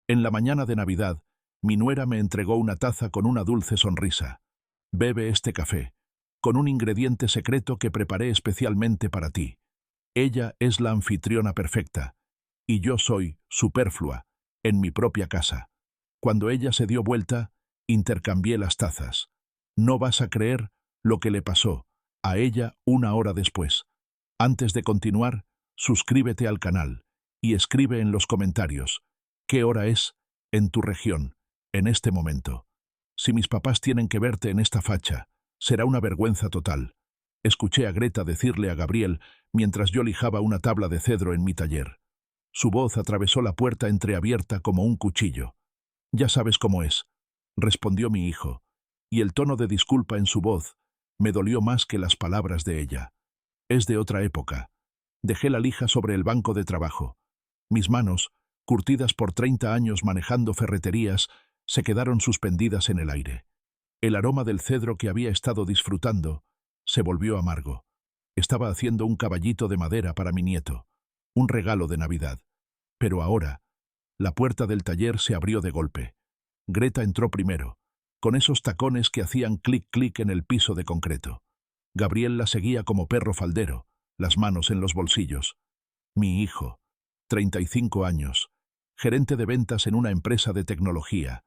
En la mañana de Navidad, mi nuera me entregó una taza con una dulce sonrisa. Bebe este café, con un ingrediente secreto que preparé especialmente para ti. Ella es la anfitriona perfecta, y yo soy superflua, en mi propia casa. Cuando ella se dio vuelta, intercambié las tazas. No vas a creer lo que le pasó a ella una hora después. Antes de continuar, suscríbete al canal y escribe en los comentarios qué hora es en tu región, en este momento. Si mis papás tienen que verte en esta facha, será una vergüenza total. Escuché a Greta decirle a Gabriel mientras yo lijaba una tabla de cedro en mi taller. Su voz atravesó la puerta entreabierta como un cuchillo. «Ya sabes cómo es», respondió mi hijo, y el tono de disculpa en su voz me dolió más que las palabras de ella. Es de otra época. Dejé la lija sobre el banco de trabajo. Mis manos, curtidas por 30 años manejando ferreterías, se quedaron suspendidas en el aire. El aroma del cedro que había estado disfrutando se volvió amargo. Estaba haciendo un caballito de madera para mi nieto, un regalo de Navidad. Pero ahora, la puerta del taller se abrió de golpe. Greta entró primero, con esos tacones que hacían clic-clic en el piso de concreto. Gabriel la seguía como perro faldero, las manos en los bolsillos. Mi hijo, 35 años, gerente de ventas en una empresa de tecnología,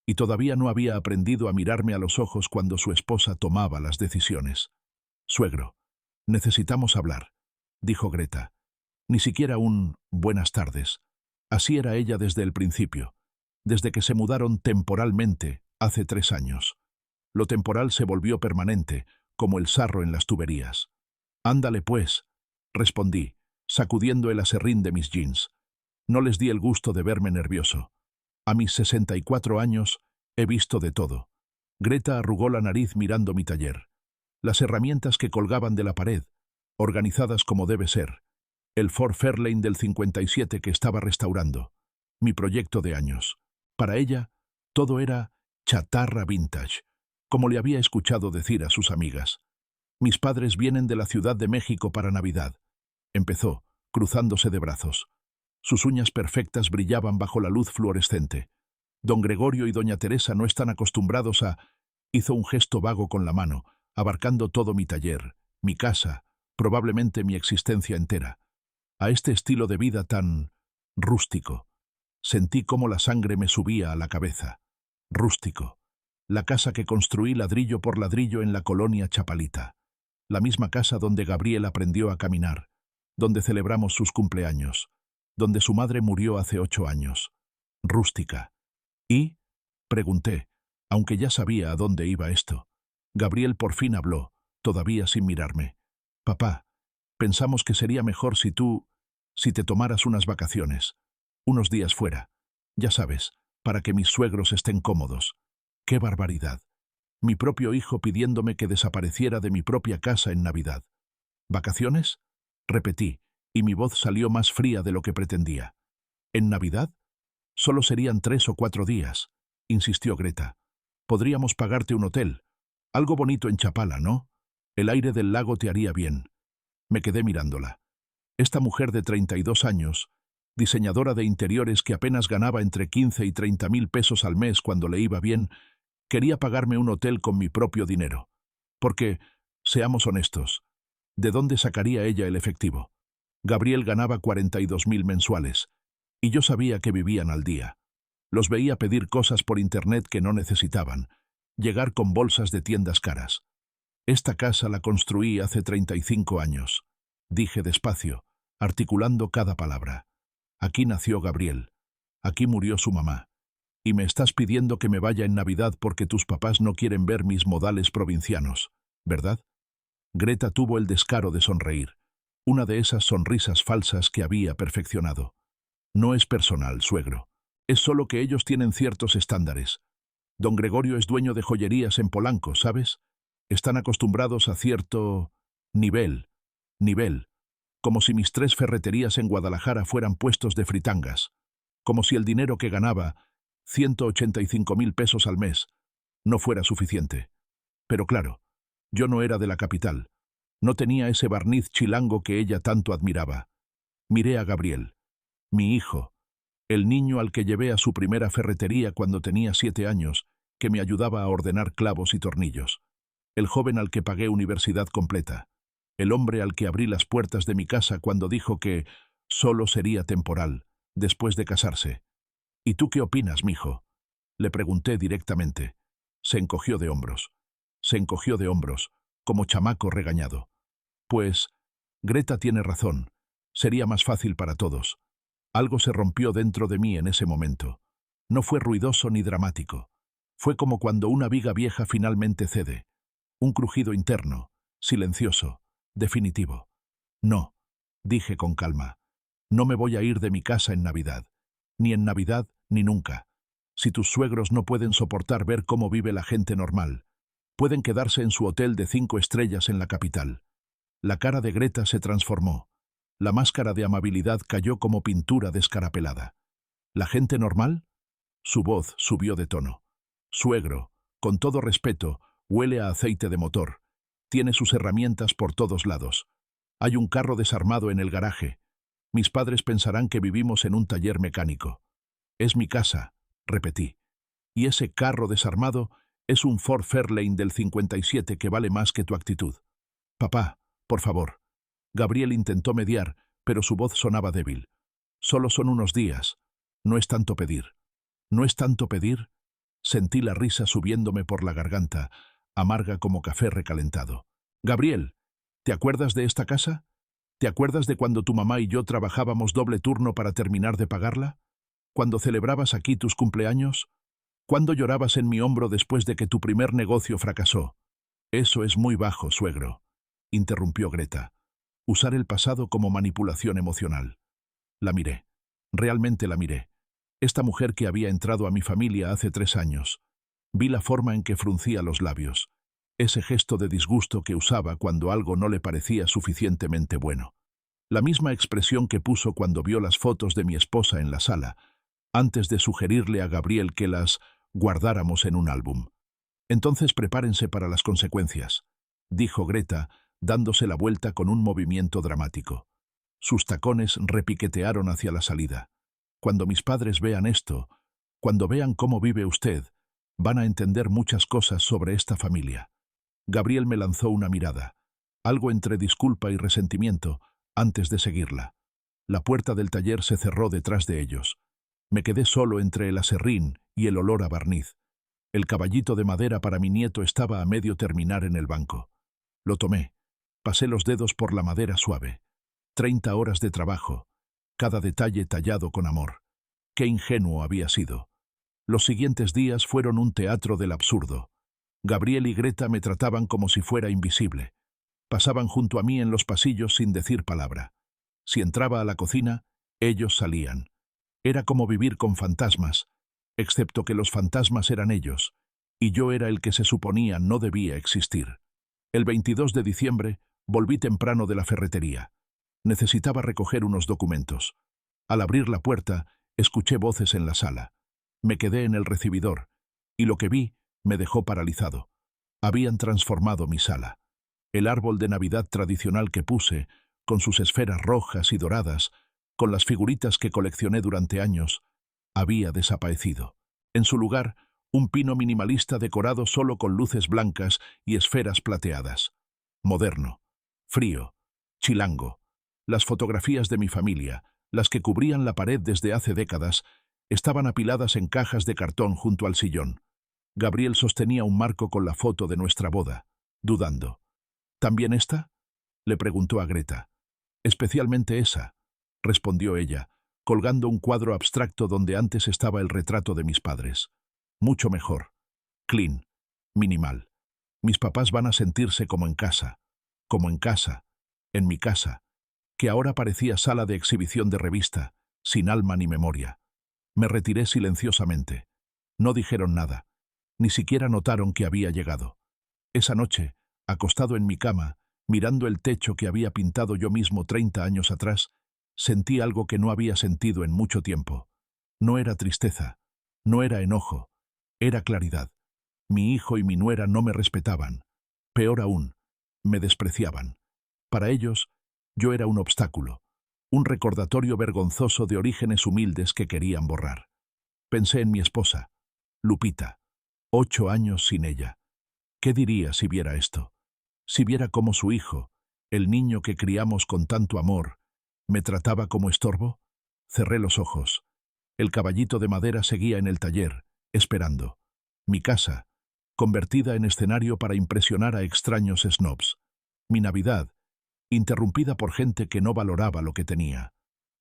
y todavía no había aprendido a mirarme a los ojos cuando su esposa tomaba las decisiones. «Suegro, necesitamos hablar», dijo Greta. Ni siquiera un «buenas tardes». Así era ella desde el principio, desde que se mudaron temporalmente hace 3 años. Lo temporal se volvió permanente, como el sarro en las tuberías. «Ándale pues», respondí, sacudiendo el aserrín de mis jeans. No les di el gusto de verme nervioso. A mis 64 años he visto de todo. Greta arrugó la nariz mirando mi taller. Las herramientas que colgaban de la pared, organizadas como debe ser. El Ford Fairlane del 57 que estaba restaurando. Mi proyecto de años. Para ella, todo era chatarra vintage, como le había escuchado decir a sus amigas. «Mis padres vienen de la Ciudad de México para Navidad», empezó, cruzándose de brazos. Sus uñas perfectas brillaban bajo la luz fluorescente. «Don Gregorio y doña Teresa no están acostumbrados a...» Hizo un gesto vago con la mano, abarcando todo mi taller, mi casa, probablemente mi existencia entera. A este estilo de vida tan rústico. Sentí cómo la sangre me subía a la cabeza. Rústico. La casa que construí ladrillo por ladrillo en la colonia Chapalita. La misma casa donde Gabriel aprendió a caminar, donde celebramos sus cumpleaños, donde su madre murió hace 8 años. Rústica. ¿Y? Pregunté, aunque ya sabía a dónde iba esto. Gabriel por fin habló, todavía sin mirarme. «Papá, pensamos que sería mejor si te tomaras unas vacaciones, unos días fuera, ya sabes, para que mis suegros estén cómodos». ¡Qué barbaridad! Mi propio hijo pidiéndome que desapareciera de mi propia casa en Navidad. «¿Vacaciones?», repetí, y mi voz salió más fría de lo que pretendía. «¿En Navidad? Solo serían 3 o 4 días», insistió Greta. «Podríamos pagarte un hotel. Algo bonito en Chapala, ¿no? El aire del lago te haría bien». Me quedé mirándola. Esta mujer de 32 años, diseñadora de interiores que apenas ganaba entre 15 y 30.000 pesos al mes cuando le iba bien, quería pagarme un hotel con mi propio dinero. Porque, seamos honestos, ¿de dónde sacaría ella el efectivo? Gabriel ganaba 42.000 mensuales, y yo sabía que vivían al día. Los veía pedir cosas por internet que no necesitaban, llegar con bolsas de tiendas caras. «Esta casa la construí hace 35 años», dije despacio, articulando cada palabra. «Aquí nació Gabriel. Aquí murió su mamá. Y me estás pidiendo que me vaya en Navidad porque tus papás no quieren ver mis modales provincianos, ¿verdad?» Greta tuvo el descaro de sonreír, una de esas sonrisas falsas que había perfeccionado. «No es personal, suegro. Es solo que ellos tienen ciertos estándares. Don Gregorio es dueño de joyerías en Polanco, ¿sabes? Están acostumbrados a cierto nivel, como si mis 3 ferreterías en Guadalajara fueran puestos de fritangas, como si el dinero que ganaba, 185.000 pesos al mes, no fuera suficiente. Pero claro, yo no era de la capital, no tenía ese barniz chilango que ella tanto admiraba. Miré a Gabriel, mi hijo, El niño al que llevé a su primera ferretería cuando tenía 7 años, que me ayudaba a ordenar clavos y tornillos. El joven al que pagué universidad completa. El hombre al que abrí las puertas de mi casa cuando dijo que solo sería temporal, después de casarse. ¿Y tú qué opinas, mijo? Le pregunté directamente. Se encogió de hombros. Se encogió de hombros, como chamaco regañado. Pues, Greta tiene razón. Sería más fácil para todos. Algo se rompió dentro de mí en ese momento. No fue ruidoso ni dramático. Fue como cuando una viga vieja finalmente cede. Un crujido interno, silencioso, definitivo. No, dije con calma. No me voy a ir de mi casa en Navidad. Ni en Navidad, ni nunca. Si tus suegros no pueden soportar ver cómo vive la gente normal, pueden quedarse en su hotel de 5 estrellas en la capital. La cara de Greta se transformó. La máscara de amabilidad cayó como pintura descarapelada. ¿La gente normal? Su voz subió de tono. Suegro, con todo respeto, huele a aceite de motor. Tiene sus herramientas por todos lados. Hay un carro desarmado en el garaje. Mis padres pensarán que vivimos en un taller mecánico. Es mi casa, repetí. Y ese carro desarmado es un Ford Fairlane del 57 que vale más que tu actitud. Papá, por favor. Gabriel intentó mediar, pero su voz sonaba débil. Solo son unos días. No es tanto pedir. ¿No es tanto pedir? Sentí la risa subiéndome por la garganta, amarga como café recalentado. Gabriel, ¿te acuerdas de esta casa? ¿Te acuerdas de cuando tu mamá y yo trabajábamos doble turno para terminar de pagarla? ¿Cuando celebrabas aquí tus cumpleaños? ¿Cuándo llorabas en mi hombro después de que tu primer negocio fracasó? Eso es muy bajo, suegro, interrumpió Greta. Usar el pasado como manipulación emocional. La miré. Realmente la miré. Esta mujer que había entrado a mi familia hace 3 años. Vi la forma en que fruncía los labios. Ese gesto de disgusto que usaba cuando algo no le parecía suficientemente bueno. La misma expresión que puso cuando vio las fotos de mi esposa en la sala, antes de sugerirle a Gabriel que las guardáramos en un álbum. Entonces prepárense para las consecuencias, dijo Greta, dándose la vuelta con un movimiento dramático. Sus tacones repiquetearon hacia la salida. Cuando mis padres vean esto, cuando vean cómo vive usted, van a entender muchas cosas sobre esta familia. Gabriel me lanzó una mirada, algo entre disculpa y resentimiento, antes de seguirla. La puerta del taller se cerró detrás de ellos. Me quedé solo entre el aserrín y el olor a barniz. El caballito de madera para mi nieto estaba a medio terminar en el banco. Lo tomé. Pasé los dedos por la madera suave. 30 horas de trabajo, cada detalle tallado con amor. Qué ingenuo había sido. Los siguientes días fueron un teatro del absurdo. Gabriel y Greta me trataban como si fuera invisible. Pasaban junto a mí en los pasillos sin decir palabra. Si entraba a la cocina, ellos salían. Era como vivir con fantasmas, excepto que los fantasmas eran ellos, y yo era el que se suponía no debía existir. El 22 de diciembre volví temprano de la ferretería. Necesitaba recoger unos documentos. Al abrir la puerta, escuché voces en la sala. Me quedé en el recibidor, y lo que vi me dejó paralizado. Habían transformado mi sala. El árbol de Navidad tradicional que puse, con sus esferas rojas y doradas, con las figuritas que coleccioné durante años, había desaparecido. En su lugar, un pino minimalista decorado solo con luces blancas y esferas plateadas. Moderno, frío, chilango. Las fotografías de mi familia, las que cubrían la pared desde hace décadas, estaban apiladas en cajas de cartón junto al sillón. Gabriel sostenía un marco con la foto de nuestra boda, dudando. ¿También esta? Le preguntó a Greta. Especialmente esa, respondió ella, colgando un cuadro abstracto donde antes estaba el retrato de mis padres. Mucho mejor. Clean. Minimal. Mis papás van a sentirse como en casa, en mi casa, que ahora parecía sala de exhibición de revista, sin alma ni memoria. Me retiré silenciosamente. No dijeron nada. Ni siquiera notaron que había llegado. Esa noche, acostado en mi cama, mirando el techo que había pintado yo mismo 30 años atrás, sentí algo que no había sentido en mucho tiempo. No era tristeza, no era enojo, era claridad. Mi hijo y mi nuera no me respetaban. Peor aún, me despreciaban. Para ellos, yo era un obstáculo. un recordatorio vergonzoso de orígenes humildes que querían borrar. Pensé en mi esposa, Lupita. 8 años sin ella. ¿Qué diría si viera esto? Si viera cómo su hijo, el niño que criamos con tanto amor, me trataba como estorbo. Cerré los ojos. El caballito de madera seguía en el taller, esperando. Mi casa, convertida en escenario para impresionar a extraños snobs. Mi Navidad, interrumpida por gente que no valoraba lo que tenía.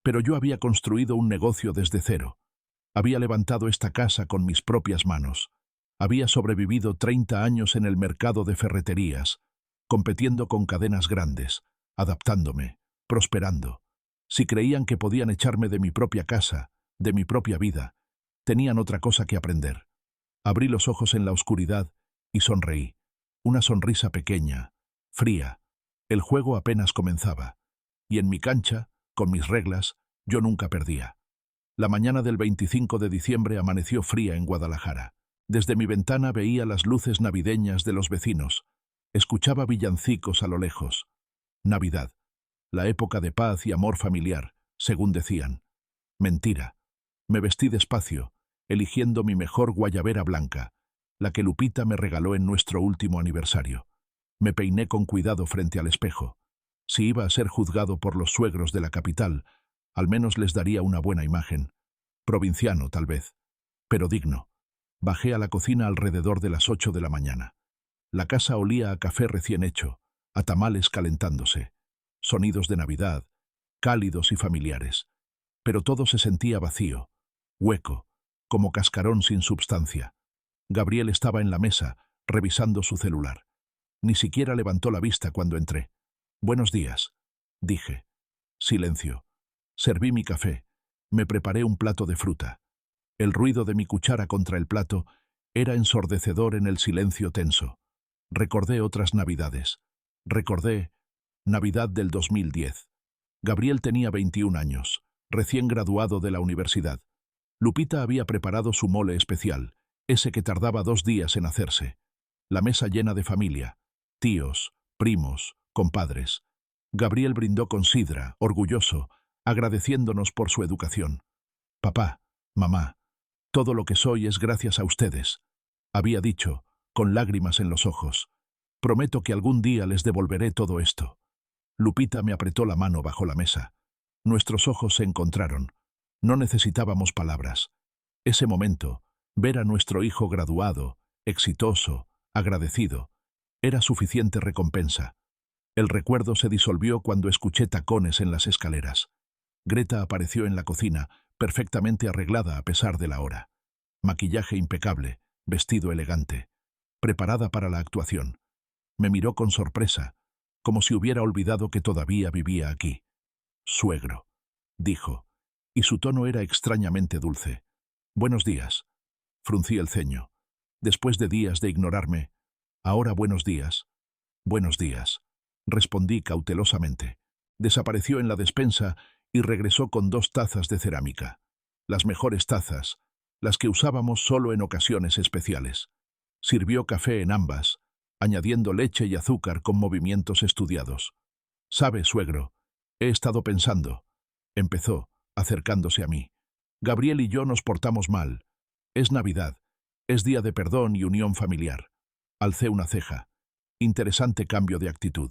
Pero yo había construido un negocio desde cero. Había levantado esta casa con mis propias manos. Había sobrevivido 30 años en el mercado de ferreterías, compitiendo con cadenas grandes, adaptándome, prosperando. Si creían que podían echarme de mi propia casa, de mi propia vida, tenían otra cosa que aprender. Abrí los ojos en la oscuridad y sonreí. Una sonrisa pequeña, fría. El juego apenas comenzaba. Y en mi cancha, con mis reglas, yo nunca perdía. La mañana del 25 de diciembre amaneció fría en Guadalajara. Desde mi ventana veía las luces navideñas de los vecinos. Escuchaba villancicos a lo lejos. Navidad, la época de paz y amor familiar, según decían. Mentira. Me vestí despacio, eligiendo mi mejor guayabera blanca, la que Lupita me regaló en nuestro último aniversario. Me peiné con cuidado frente al espejo. Si iba a ser juzgado por los suegros de la capital, al menos les daría una buena imagen. Provinciano, tal vez, pero digno. Bajé a la cocina alrededor de las 8 de la mañana. La casa olía a café recién hecho, a tamales calentándose, sonidos de Navidad, cálidos y familiares. Pero todo se sentía vacío, hueco, como cascarón sin substancia. Gabriel estaba en la mesa, revisando su celular. Ni siquiera levantó la vista cuando entré. «Buenos días», dije. Silencio. Serví mi café. Me preparé un plato de fruta. El ruido de mi cuchara contra el plato era ensordecedor en el silencio tenso. Recordé otras Navidades. Recordé Navidad del 2010. Gabriel tenía 21 años, recién graduado de la universidad. Lupita había preparado su mole especial, ese que tardaba 2 días en hacerse. La mesa llena de familia, tíos, primos, compadres. Gabriel brindó con sidra, orgulloso, agradeciéndonos por su educación. «Papá, mamá, todo lo que soy es gracias a ustedes», había dicho, con lágrimas en los ojos. «Prometo que algún día les devolveré todo esto». Lupita me apretó la mano bajo la mesa. Nuestros ojos se encontraron. No necesitábamos palabras. Ese momento, ver a nuestro hijo graduado, exitoso, agradecido, era suficiente recompensa. El recuerdo se disolvió cuando escuché tacones en las escaleras. Greta apareció en la cocina, perfectamente arreglada a pesar de la hora. Maquillaje impecable, vestido elegante, preparada para la actuación. Me miró con sorpresa, como si hubiera olvidado que todavía vivía aquí. «Suegro», dijo, y su tono era extrañamente dulce. «Buenos días». Fruncí el ceño. Después de días de ignorarme, «Ahora buenos días». «Buenos días», respondí cautelosamente. Desapareció en la despensa y regresó con 2 tazas de cerámica. Las mejores tazas, las que usábamos solo en ocasiones especiales. Sirvió café en ambas, añadiendo leche y azúcar con movimientos estudiados. «Sabe, suegro, he estado pensando», empezó, acercándose a mí. «Gabriel y yo nos portamos mal. Es Navidad, es día de perdón y unión familiar». Alcé una ceja. Interesante cambio de actitud.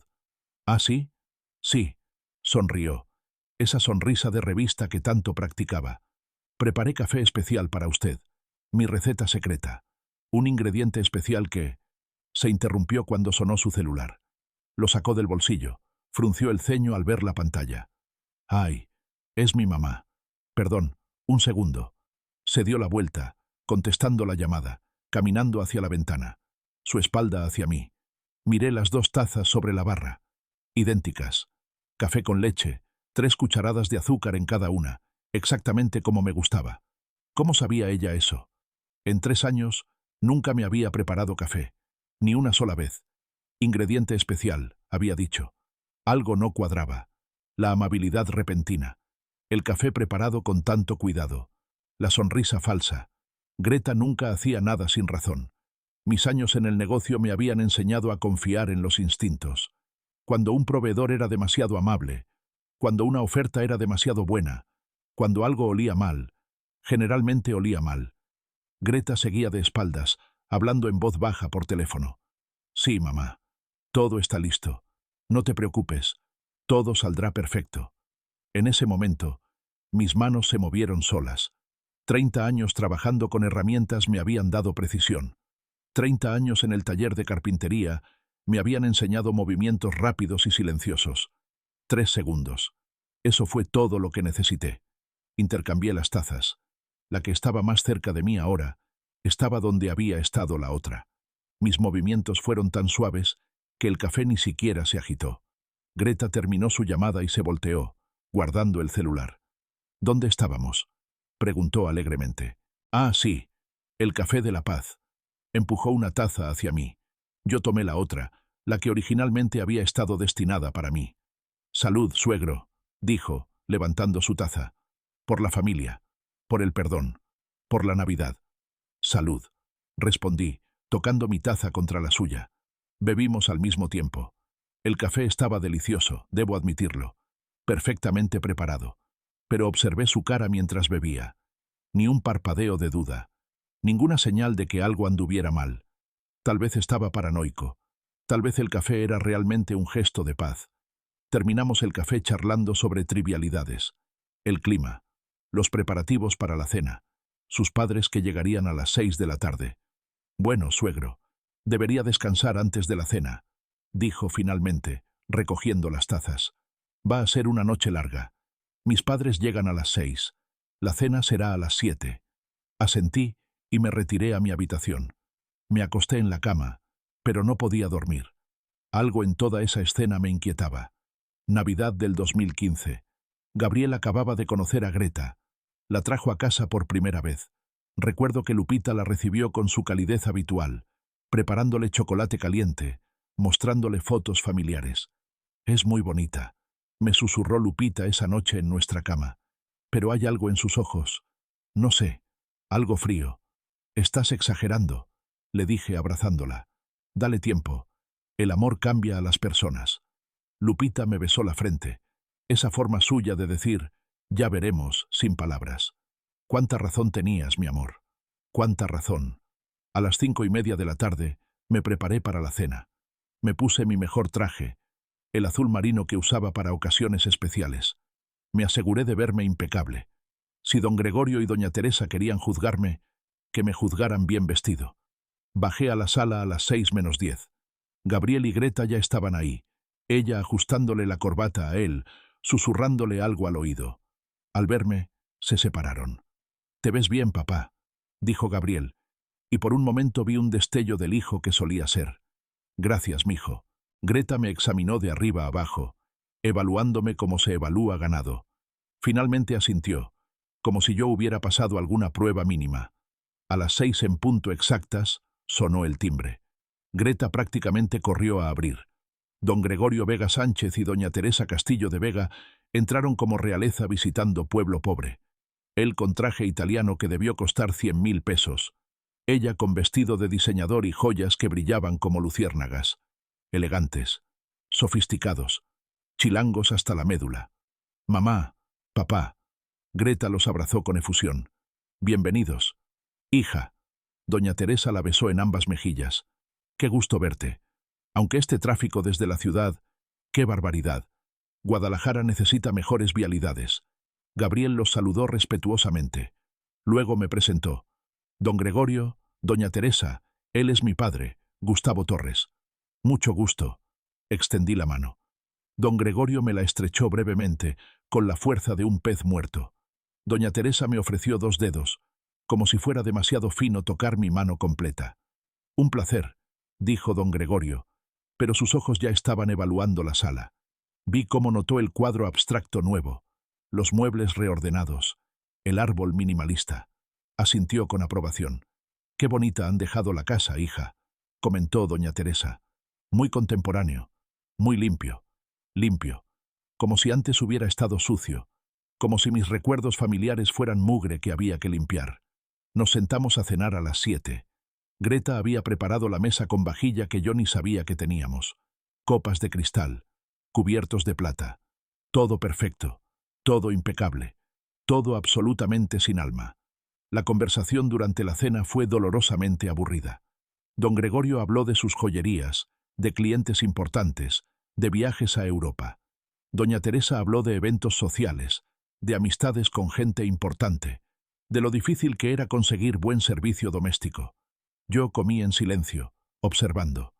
«¿Ah, sí?» «Sí», sonrió. Esa sonrisa de revista que tanto practicaba. «Preparé café especial para usted. Mi receta secreta. Un ingrediente especial que...» Se interrumpió cuando sonó su celular. Lo sacó del bolsillo. Frunció el ceño al ver la pantalla. «Ay, es mi mamá. Perdón, un segundo». Se dio la vuelta, contestando la llamada, caminando hacia la ventana, su espalda hacia mí. Miré las 2 tazas sobre la barra. Idénticas. Café con leche, 3 cucharadas de azúcar en cada una, exactamente como me gustaba. ¿Cómo sabía ella eso? En 3 años, nunca me había preparado café. Ni una sola vez. Ingrediente especial, había dicho. Algo no cuadraba. La amabilidad repentina. El café preparado con tanto cuidado. La sonrisa falsa. Greta nunca hacía nada sin razón. Mis años en el negocio me habían enseñado a confiar en los instintos. Cuando un proveedor era demasiado amable, cuando una oferta era demasiado buena, cuando algo olía mal, generalmente olía mal. Greta seguía de espaldas, hablando en voz baja por teléfono. Sí, mamá. Todo está listo. No te preocupes. Todo saldrá perfecto. En ese momento, mis manos se movieron solas. 30 años trabajando con herramientas me habían dado precisión. 30 años en el taller de carpintería me habían enseñado movimientos rápidos y silenciosos. 3 segundos. Eso fue todo lo que necesité. Intercambié las tazas. La que estaba más cerca de mí ahora estaba donde había estado la otra. Mis movimientos fueron tan suaves que el café ni siquiera se agitó. Greta terminó su llamada y se volteó, guardando el celular. ¿Dónde estábamos?, preguntó alegremente. Ah, sí, el Café de la Paz. Empujó una taza hacia mí. Yo tomé la otra, la que originalmente había estado destinada para mí. Salud, suegro, dijo, levantando su taza. Por la familia, por el perdón, por la Navidad. Salud, respondí, tocando mi taza contra la suya. Bebimos al mismo tiempo. El café estaba delicioso, debo admitirlo. Perfectamente preparado. Pero observé su cara mientras bebía. Ni un parpadeo de duda. Ninguna señal de que algo anduviera mal. Tal vez estaba paranoico. Tal vez el café era realmente un gesto de paz. Terminamos el café charlando sobre trivialidades. El clima. Los preparativos para la cena. Sus padres que llegarían a las 6 de la tarde. Bueno, suegro, debería descansar antes de la cena, dijo finalmente, recogiendo las tazas. Va a ser una noche larga. Mis padres llegan a las 6. La cena será a las 7. Asentí y me retiré a mi habitación. Me acosté en la cama, pero no podía dormir. Algo en toda esa escena me inquietaba. Navidad del 2015. Gabriel acababa de conocer a Greta. La trajo a casa por primera vez. Recuerdo que Lupita la recibió con su calidez habitual, preparándole chocolate caliente, mostrándole fotos familiares. Es muy bonita, me susurró Lupita esa noche en nuestra cama. Pero hay algo en sus ojos. No sé, algo frío. Estás exagerando, le dije abrazándola. Dale tiempo. El amor cambia a las personas. Lupita me besó la frente. Esa forma suya de decir, ya veremos, sin palabras. Cuánta razón tenías, mi amor. Cuánta razón. A las 5:30 de la tarde me preparé para la cena. Me puse mi mejor traje, el azul marino que usaba para ocasiones especiales. Me aseguré de verme impecable. Si don Gregorio y doña Teresa querían juzgarme, que me juzgaran bien vestido. Bajé a la sala a las 6:10. Gabriel y Greta ya estaban ahí, ella ajustándole la corbata a él, susurrándole algo al oído. Al verme, se separaron. «Te ves bien, papá», dijo Gabriel, y por un momento vi un destello del hijo que solía ser. «Gracias, mijo». Greta me examinó de arriba a abajo, evaluándome como se evalúa ganado. Finalmente asintió, como si yo hubiera pasado alguna prueba mínima. A las 6 en punto exactas, sonó el timbre. Greta prácticamente corrió a abrir. Don Gregorio Vega Sánchez y doña Teresa Castillo de Vega entraron como realeza visitando pueblo pobre. Él con traje italiano que debió costar 100.000 pesos. Ella con vestido de diseñador y joyas que brillaban como luciérnagas. Elegantes, sofisticados, chilangos hasta la médula. Mamá, papá. Greta los abrazó con efusión. Bienvenidos. Hija. Doña Teresa la besó en ambas mejillas. Qué gusto verte. Aunque este tráfico desde la ciudad, qué barbaridad. Guadalajara necesita mejores vialidades. Gabriel los saludó respetuosamente. Luego me presentó. Don Gregorio, doña Teresa, él es mi padre, Gustavo Torres. Mucho gusto. Extendí la mano. Don Gregorio me la estrechó brevemente, con la fuerza de un pez muerto. Doña Teresa me ofreció 2 dedos, como si fuera demasiado fino tocar mi mano completa. Un placer, dijo don Gregorio, pero sus ojos ya estaban evaluando la sala. Vi cómo notó el cuadro abstracto nuevo, los muebles reordenados, el árbol minimalista. Asintió con aprobación. «Qué bonita han dejado la casa, hija», comentó doña Teresa. «Muy contemporáneo, muy limpio, limpio, como si antes hubiera estado sucio, como si mis recuerdos familiares fueran mugre que había que limpiar». Nos sentamos a cenar a las 7. Greta había preparado la mesa con vajilla que yo ni sabía que teníamos. Copas de cristal, cubiertos de plata. Todo perfecto, todo impecable, todo absolutamente sin alma. La conversación durante la cena fue dolorosamente aburrida. Don Gregorio habló de sus joyerías, de clientes importantes, de viajes a Europa. Doña Teresa habló de eventos sociales, de amistades con gente importante, de lo difícil que era conseguir buen servicio doméstico. Yo comí en silencio, observando,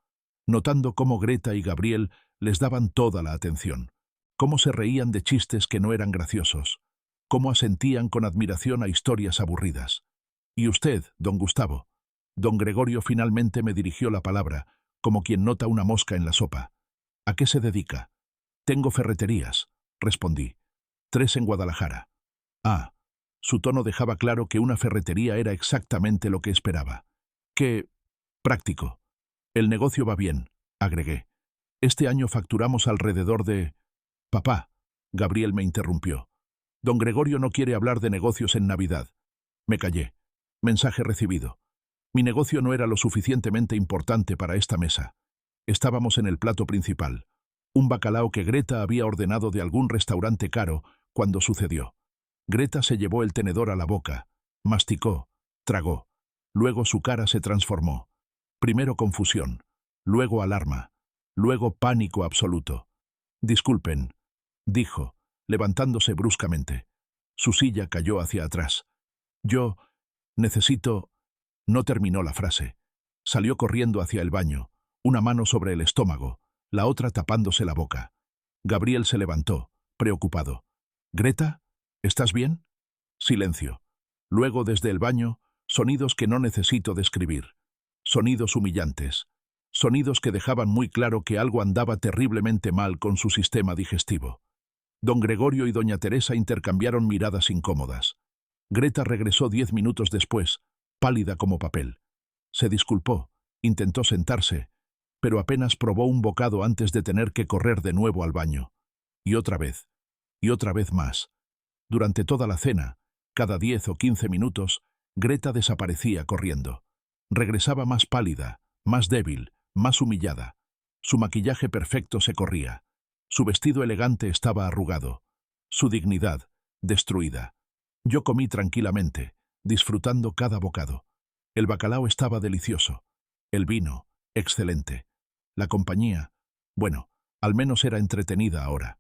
notando cómo Greta y Gabriel les daban toda la atención, cómo se reían de chistes que no eran graciosos, cómo asentían con admiración a historias aburridas. Y usted, don Gustavo. Don Gregorio finalmente me dirigió la palabra, como quien nota una mosca en la sopa. ¿A qué se dedica? Tengo ferreterías, respondí. 3 en Guadalajara. Ah, su tono dejaba claro que una ferretería era exactamente lo que esperaba. Qué práctico. El negocio va bien, agregué. Este año facturamos alrededor de... Papá, Gabriel me interrumpió. Don Gregorio no quiere hablar de negocios en Navidad. Me callé. Mensaje recibido. Mi negocio no era lo suficientemente importante para esta mesa. Estábamos en el plato principal. Un bacalao que Greta había ordenado de algún restaurante caro cuando sucedió. Greta se llevó el tenedor a la boca, masticó, tragó. Luego su cara se transformó. Primero confusión, luego alarma, luego pánico absoluto. Disculpen, dijo, levantándose bruscamente. Su silla cayó hacia atrás. Yo necesito... No terminó la frase. Salió corriendo hacia el baño, una mano sobre el estómago, la otra tapándose la boca. Gabriel se levantó, preocupado. «¿Greta? ¿Estás bien?» Silencio. Luego, desde el baño, sonidos que no necesito describir. Sonidos humillantes. Sonidos que dejaban muy claro que algo andaba terriblemente mal con su sistema digestivo. Don Gregorio y doña Teresa intercambiaron miradas incómodas. Greta regresó 10 minutos después, pálida como papel. Se disculpó, intentó sentarse, pero apenas probó un bocado antes de tener que correr de nuevo al baño. Y otra vez más. Durante toda la cena, cada 10 o 15 minutos, Greta desaparecía corriendo. Regresaba más pálida, más débil, más humillada. Su maquillaje perfecto se corría. Su vestido elegante estaba arrugado. Su dignidad, destruida. Yo comí tranquilamente, disfrutando cada bocado. El bacalao estaba delicioso. El vino, excelente. La compañía, bueno, al menos era entretenida ahora.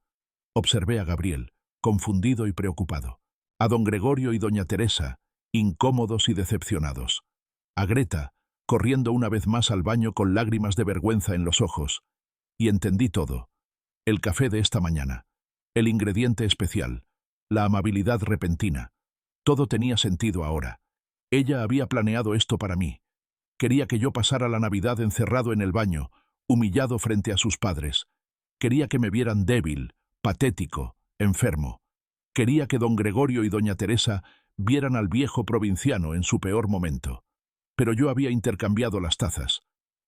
Observé a Gabriel, confundido y preocupado. A don Gregorio y doña Teresa, incómodos y decepcionados. A Greta, corriendo una vez más al baño con lágrimas de vergüenza en los ojos. Y entendí todo. El café de esta mañana. El ingrediente especial. La amabilidad repentina. Todo tenía sentido ahora. Ella había planeado esto para mí. Quería que yo pasara la Navidad encerrado en el baño, humillado frente a sus padres. Quería que me vieran débil, patético, enfermo. Quería que don Gregorio y doña Teresa vieran al viejo provinciano en su peor momento. Pero yo había intercambiado las tazas.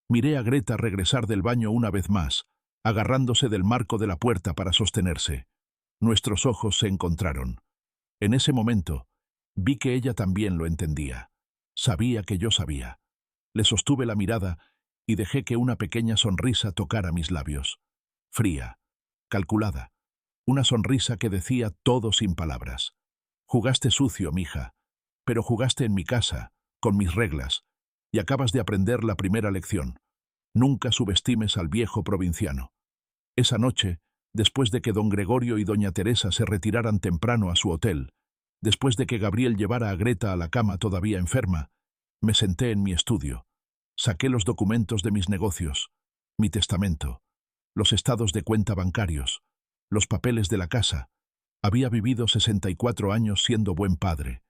Miré a Greta regresar del baño una vez más, agarrándose del marco de la puerta para sostenerse. Nuestros ojos se encontraron. En ese momento, vi que ella también lo entendía. Sabía que yo sabía. Le sostuve la mirada y dejé que una pequeña sonrisa tocara mis labios. Fría, calculada. Una sonrisa que decía todo sin palabras. Jugaste sucio, mija, pero jugaste en mi casa, con mis reglas, y acabas de aprender la primera lección. Nunca subestimes al viejo provinciano. Esa noche, después de que don Gregorio y doña Teresa se retiraran temprano a su hotel, después de que Gabriel llevara a Greta a la cama todavía enferma, me senté en mi estudio. Saqué los documentos de mis negocios, mi testamento, los estados de cuenta bancarios, los papeles de la casa. Había vivido 64 años siendo buen padre,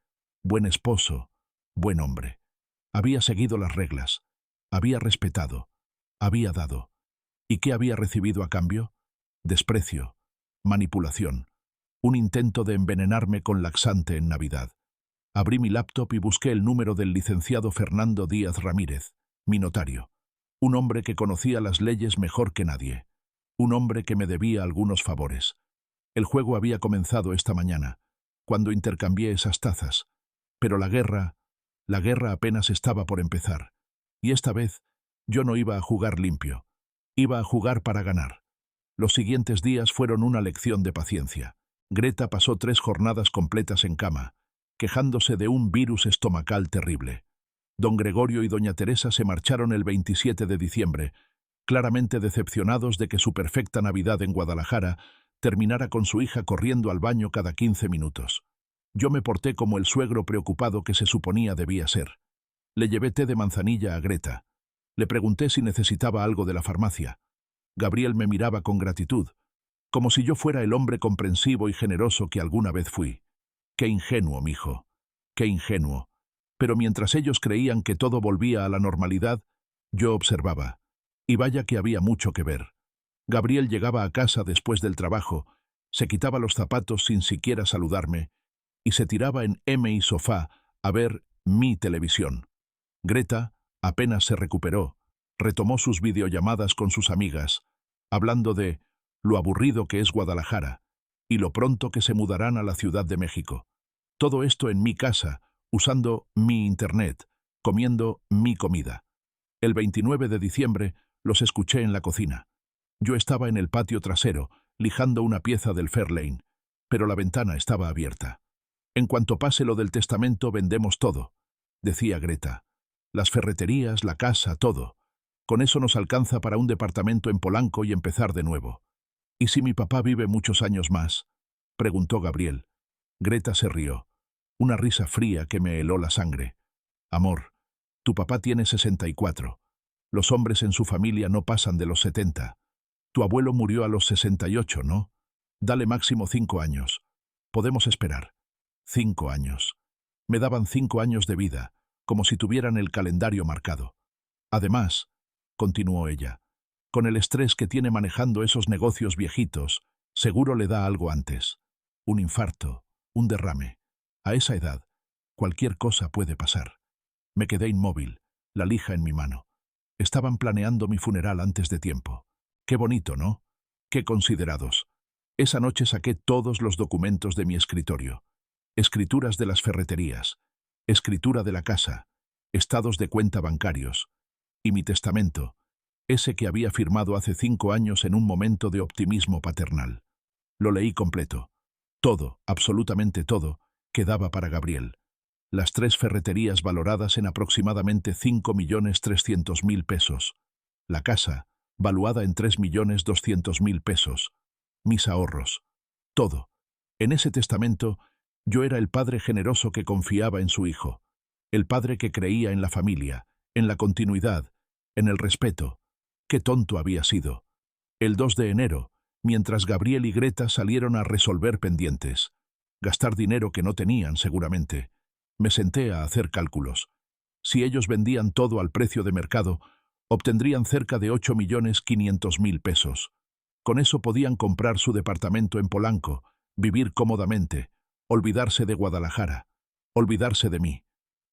buen esposo, buen hombre. Había seguido las reglas, había respetado, había dado. ¿Y qué había recibido a cambio? Desprecio, manipulación, un intento de envenenarme con laxante en Navidad. Abrí mi laptop y busqué el número del licenciado Fernando Díaz Ramírez, mi notario. Un hombre que conocía las leyes mejor que nadie. Un hombre que me debía algunos favores. El juego había comenzado esta mañana, cuando intercambié esas tazas. Pero la guerra apenas estaba por empezar. Y esta vez, yo no iba a jugar limpio. Iba a jugar para ganar. Los siguientes días fueron una lección de paciencia. Greta pasó 3 jornadas completas en cama, quejándose de un virus estomacal terrible. Don Gregorio y doña Teresa se marcharon el 27 de diciembre, claramente decepcionados de que su perfecta Navidad en Guadalajara terminara con su hija corriendo al baño cada 15 minutos. Yo me porté como el suegro preocupado que se suponía debía ser. Le llevé té de manzanilla a Greta. Le pregunté si necesitaba algo de la farmacia. Gabriel me miraba con gratitud, como si yo fuera el hombre comprensivo y generoso que alguna vez fui. Qué ingenuo, mijo. Qué ingenuo. Pero mientras ellos creían que todo volvía a la normalidad, yo observaba. Y vaya que había mucho que ver. Gabriel llegaba a casa después del trabajo, se quitaba los zapatos sin siquiera saludarme, y se tiraba en mi sofá a ver mi televisión. Greta apenas se recuperó, retomó sus videollamadas con sus amigas, hablando de lo aburrido que es Guadalajara, y lo pronto que se mudarán a la Ciudad de México. Todo esto en mi casa, usando mi internet, comiendo mi comida. El 29 de diciembre los escuché en la cocina. Yo estaba en el patio trasero, lijando una pieza del Fairlane, pero la ventana estaba abierta. En cuanto pase lo del testamento vendemos todo, decía Greta. Las ferreterías, la casa, todo. Con eso nos alcanza para un departamento en Polanco y empezar de nuevo. ¿Y si mi papá vive muchos años más?, preguntó Gabriel. Greta se rió. Una risa fría que me heló la sangre. Amor, tu papá tiene 64. Los hombres en su familia no pasan de los 70. Tu abuelo murió a los 68, ¿no? Dale máximo 5 años. Podemos esperar. 5 años. Me daban 5 años de vida, como si tuvieran el calendario marcado. Además, continuó ella, con el estrés que tiene manejando esos negocios viejitos, seguro le da algo antes. Un infarto, un derrame. A esa edad, cualquier cosa puede pasar. Me quedé inmóvil, la lija en mi mano. Estaban planeando mi funeral antes de tiempo. Qué bonito, ¿no? Qué considerados. Esa noche saqué todos los documentos de mi escritorio. Escrituras de las ferreterías, escritura de la casa, estados de cuenta bancarios, y mi testamento, ese que había firmado hace 5 años en un momento de optimismo paternal. Lo leí completo. Todo, absolutamente todo, quedaba para Gabriel. Las 3 ferreterías valoradas en aproximadamente 5.300.000 pesos. La casa, valuada en 3.200.000 pesos. Mis ahorros. Todo. En ese testamento, yo era el padre generoso que confiaba en su hijo. El padre que creía en la familia, en la continuidad, en el respeto. Qué tonto había sido. El 2 de enero, mientras Gabriel y Greta salieron a resolver pendientes. Gastar dinero que no tenían, seguramente. Me senté a hacer cálculos. Si ellos vendían todo al precio de mercado, obtendrían cerca de 8.500.000 pesos. Con eso podían comprar su departamento en Polanco, vivir cómodamente, olvidarse de Guadalajara, olvidarse de mí.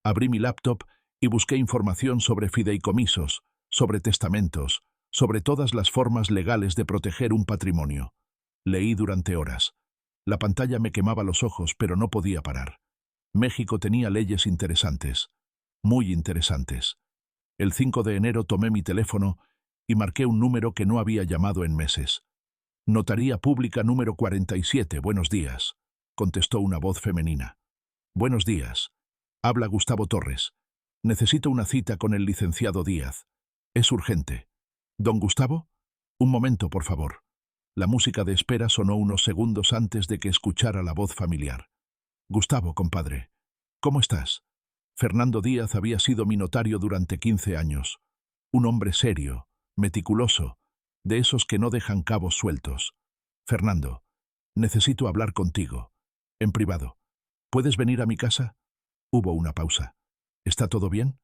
Abrí mi laptop y busqué información sobre fideicomisos, sobre testamentos, sobre todas las formas legales de proteger un patrimonio. Leí durante horas. La pantalla me quemaba los ojos, pero no podía parar. México tenía leyes interesantes, muy interesantes. El 5 de enero tomé mi teléfono y marqué un número que no había llamado en meses. Notaría Pública número 47, buenos días, contestó una voz femenina. Buenos días. Habla Gustavo Torres. Necesito una cita con el licenciado Díaz. Es urgente. ¿Don Gustavo? Un momento, por favor. La música de espera sonó unos segundos antes de que escuchara la voz familiar. Gustavo, compadre. ¿Cómo estás? Fernando Díaz había sido mi notario durante 15 años. Un hombre serio, meticuloso, de esos que no dejan cabos sueltos. Fernando, necesito hablar contigo. En privado. ¿Puedes venir a mi casa? Hubo una pausa. ¿Está todo bien?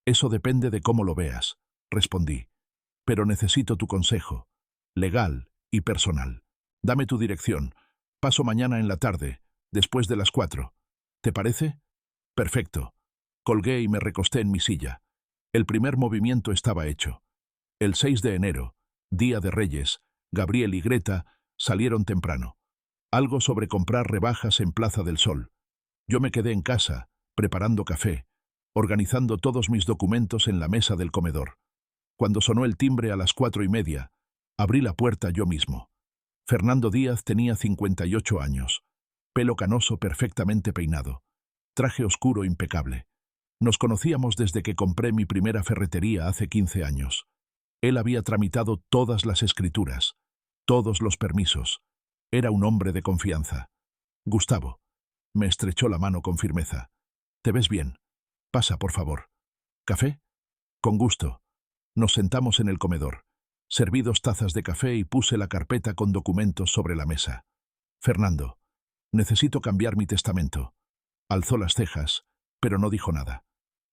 Eso depende de cómo lo veas, respondí. Pero necesito tu consejo, legal y personal. Dame tu dirección. Paso mañana en la tarde, después de las 4. ¿Te parece? Perfecto. Colgué y me recosté en mi silla. El primer movimiento estaba hecho. El 6 de enero, Día de Reyes, Gabriel y Greta salieron temprano. Algo sobre comprar rebajas en Plaza del Sol. Yo me quedé en casa, preparando café, organizando todos mis documentos en la mesa del comedor. Cuando sonó el timbre a las 4:30, Abrí la puerta yo mismo. Fernando Díaz tenía 58 años. Pelo canoso perfectamente peinado. Traje oscuro impecable. Nos conocíamos desde que compré mi primera ferretería hace 15 años. Él había tramitado todas las escrituras, todos los permisos. Era un hombre de confianza. Gustavo. Me estrechó la mano con firmeza. ¿Te ves bien? Pasa, por favor. ¿Café? Con gusto. Nos sentamos en el comedor. Serví 2 tazas de café y puse la carpeta con documentos sobre la mesa. Fernando, necesito cambiar mi testamento. Alzó las cejas, pero no dijo nada.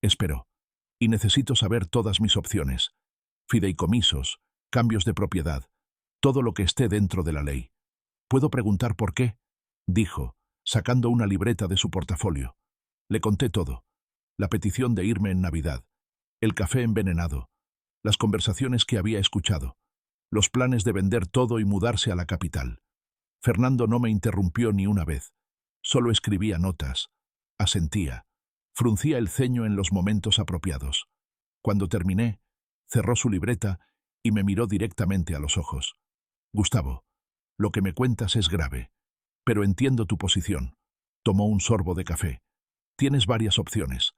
Esperó. Y necesito saber todas mis opciones. Fideicomisos, cambios de propiedad, todo lo que esté dentro de la ley. ¿Puedo preguntar por qué? Dijo, sacando una libreta de su portafolio. Le conté todo. La petición de irme en Navidad, el café envenenado, las conversaciones que había escuchado, los planes de vender todo y mudarse a la capital. Fernando no me interrumpió ni una vez. Solo escribía notas. Asentía. Fruncía el ceño en los momentos apropiados. Cuando terminé, cerró su libreta y me miró directamente a los ojos. Gustavo, lo que me cuentas es grave, pero entiendo tu posición. Tomó un sorbo de café. Tienes varias opciones,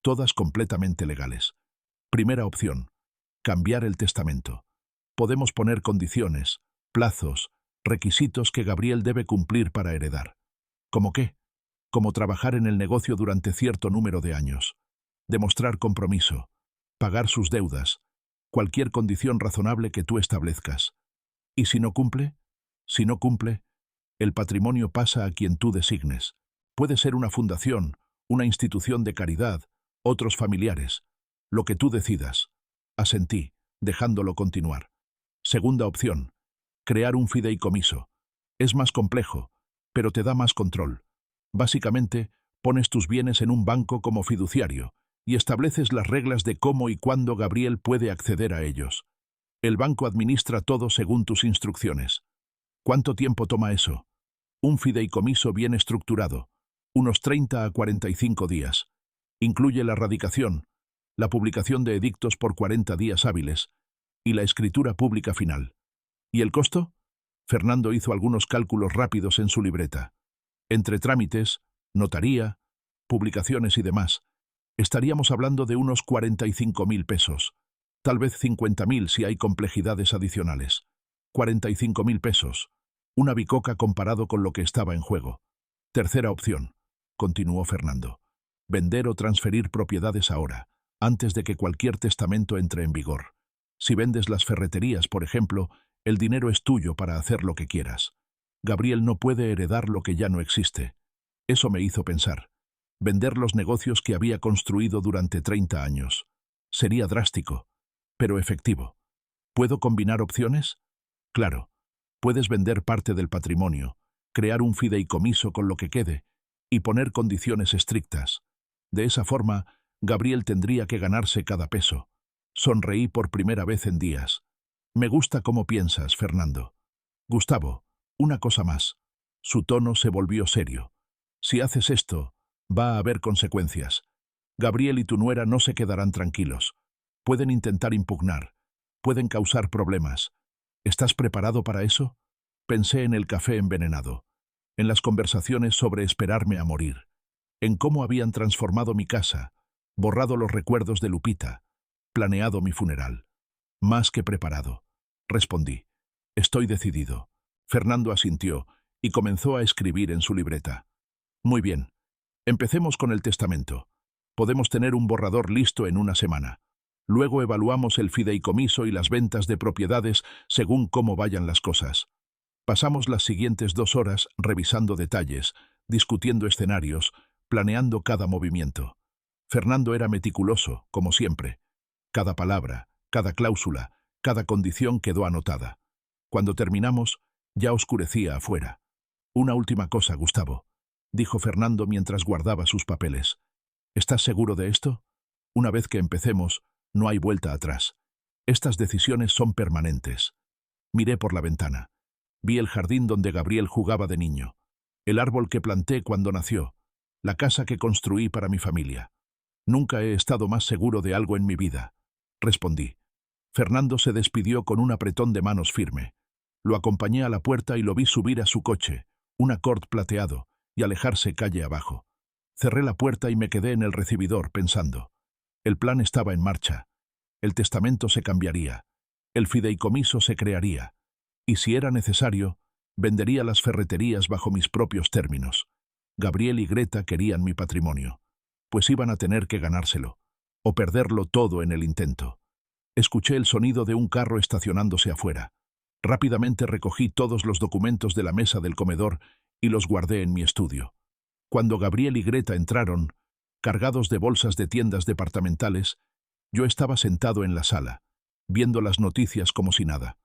todas completamente legales. Primera opción, cambiar el testamento. Podemos poner condiciones, plazos, requisitos que Gabriel debe cumplir para heredar. ¿Cómo qué? Como trabajar en el negocio durante cierto número de años, demostrar compromiso, pagar sus deudas, cualquier condición razonable que tú establezcas. ¿Y si no cumple? Si no cumple, el patrimonio pasa a quien tú designes. Puede ser una fundación, una institución de caridad, otros familiares, lo que tú decidas. Asentí, dejándolo continuar. Segunda opción, crear un fideicomiso. Es más complejo, pero te da más control. Básicamente, pones tus bienes en un banco como fiduciario y estableces las reglas de cómo y cuándo Gabriel puede acceder a ellos. El banco administra todo según tus instrucciones. ¿Cuánto tiempo toma eso? Un fideicomiso bien estructurado, unos 30 a 45 días. Incluye la radicación, la publicación de edictos por 40 días hábiles y la escritura pública final. ¿Y el costo? Fernando hizo algunos cálculos rápidos en su libreta. Entre trámites, notaría, publicaciones y demás, estaríamos hablando de unos 45.000 pesos. Tal vez 50.000 si hay complejidades adicionales. 45.000 pesos. Una bicoca comparado con lo que estaba en juego. Tercera opción, continuó Fernando. Vender o transferir propiedades ahora, antes de que cualquier testamento entre en vigor. Si vendes las ferreterías, por ejemplo, el dinero es tuyo para hacer lo que quieras. Gabriel no puede heredar lo que ya no existe. Eso me hizo pensar. Vender los negocios que había construido durante 30 años. Sería drástico, pero efectivo. ¿Puedo combinar opciones? Claro. Puedes vender parte del patrimonio, crear un fideicomiso con lo que quede y poner condiciones estrictas. De esa forma, Gabriel tendría que ganarse cada peso. Sonreí por primera vez en días. Me gusta cómo piensas, Fernando. Gustavo, una cosa más. Su tono se volvió serio. Si haces esto, va a haber consecuencias. Gabriel y tu nuera no se quedarán tranquilos. Pueden intentar impugnar. Pueden causar problemas. ¿Estás preparado para eso? Pensé en el café envenenado, en las conversaciones sobre esperarme a morir, en cómo habían transformado mi casa, borrado los recuerdos de Lupita, planeado mi funeral. Más que preparado, respondí. Estoy decidido. Fernando asintió y comenzó a escribir en su libreta. Muy bien. Empecemos con el testamento. Podemos tener un borrador listo en una semana. Luego evaluamos el fideicomiso y las ventas de propiedades según cómo vayan las cosas. Pasamos las siguientes 2 horas revisando detalles, discutiendo escenarios, planeando cada movimiento. Fernando era meticuloso, como siempre. Cada palabra, cada cláusula, cada condición quedó anotada. Cuando terminamos, ya oscurecía afuera. Una última cosa, Gustavo, dijo Fernando mientras guardaba sus papeles. ¿Estás seguro de esto? Una vez que empecemos, no hay vuelta atrás. Estas decisiones son permanentes. Miré por la ventana. Vi el jardín donde Gabriel jugaba de niño, el árbol que planté cuando nació, la casa que construí para mi familia. Nunca he estado más seguro de algo en mi vida, respondí. Fernando se despidió con un apretón de manos firme. Lo acompañé a la puerta y lo vi subir a su coche, un Accord plateado, y alejarse calle abajo. Cerré la puerta y me quedé en el recibidor pensando. El plan estaba en marcha. El testamento se cambiaría. El fideicomiso se crearía. Y si era necesario, vendería las ferreterías bajo mis propios términos. Gabriel y Greta querían mi patrimonio. Pues iban a tener que ganárselo, o perderlo todo en el intento. Escuché el sonido de un carro estacionándose afuera. Rápidamente recogí todos los documentos de la mesa del comedor y los guardé en mi estudio. Cuando Gabriel y Greta entraron, cargados de bolsas de tiendas departamentales, yo estaba sentado en la sala, viendo las noticias como si nada.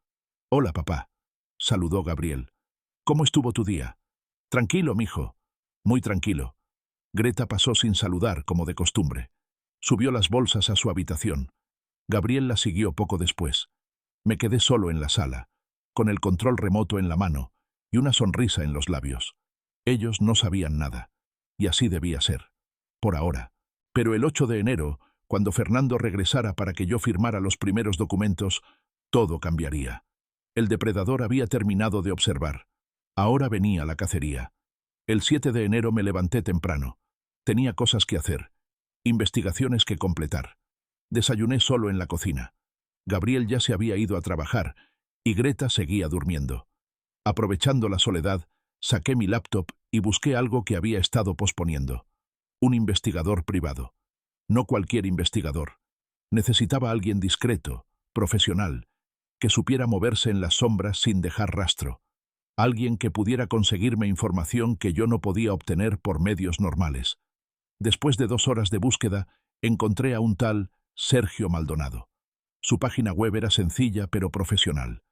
«Hola, papá», saludó Gabriel. «¿Cómo estuvo tu día?» «Tranquilo, mijo». «Muy tranquilo». Greta pasó sin saludar, como de costumbre. Subió las bolsas a su habitación. Gabriel la siguió poco después. Me quedé solo en la sala, con el control remoto en la mano y una sonrisa en los labios. Ellos no sabían nada, y así debía ser. Por ahora. Pero el 8 de enero, cuando Fernando regresara para que yo firmara los primeros documentos, todo cambiaría. El depredador había terminado de observar. Ahora venía la cacería. El 7 de enero me levanté temprano. Tenía cosas que hacer, investigaciones que completar. Desayuné solo en la cocina. Gabriel ya se había ido a trabajar y Greta seguía durmiendo. Aprovechando la soledad, saqué mi laptop y busqué algo que había estado posponiendo. Un investigador privado. No cualquier investigador. Necesitaba a alguien discreto, profesional, que supiera moverse en las sombras sin dejar rastro. Alguien que pudiera conseguirme información que yo no podía obtener por medios normales. Después de 2 horas de búsqueda, encontré a un tal Sergio Maldonado. Su página web era sencilla pero profesional.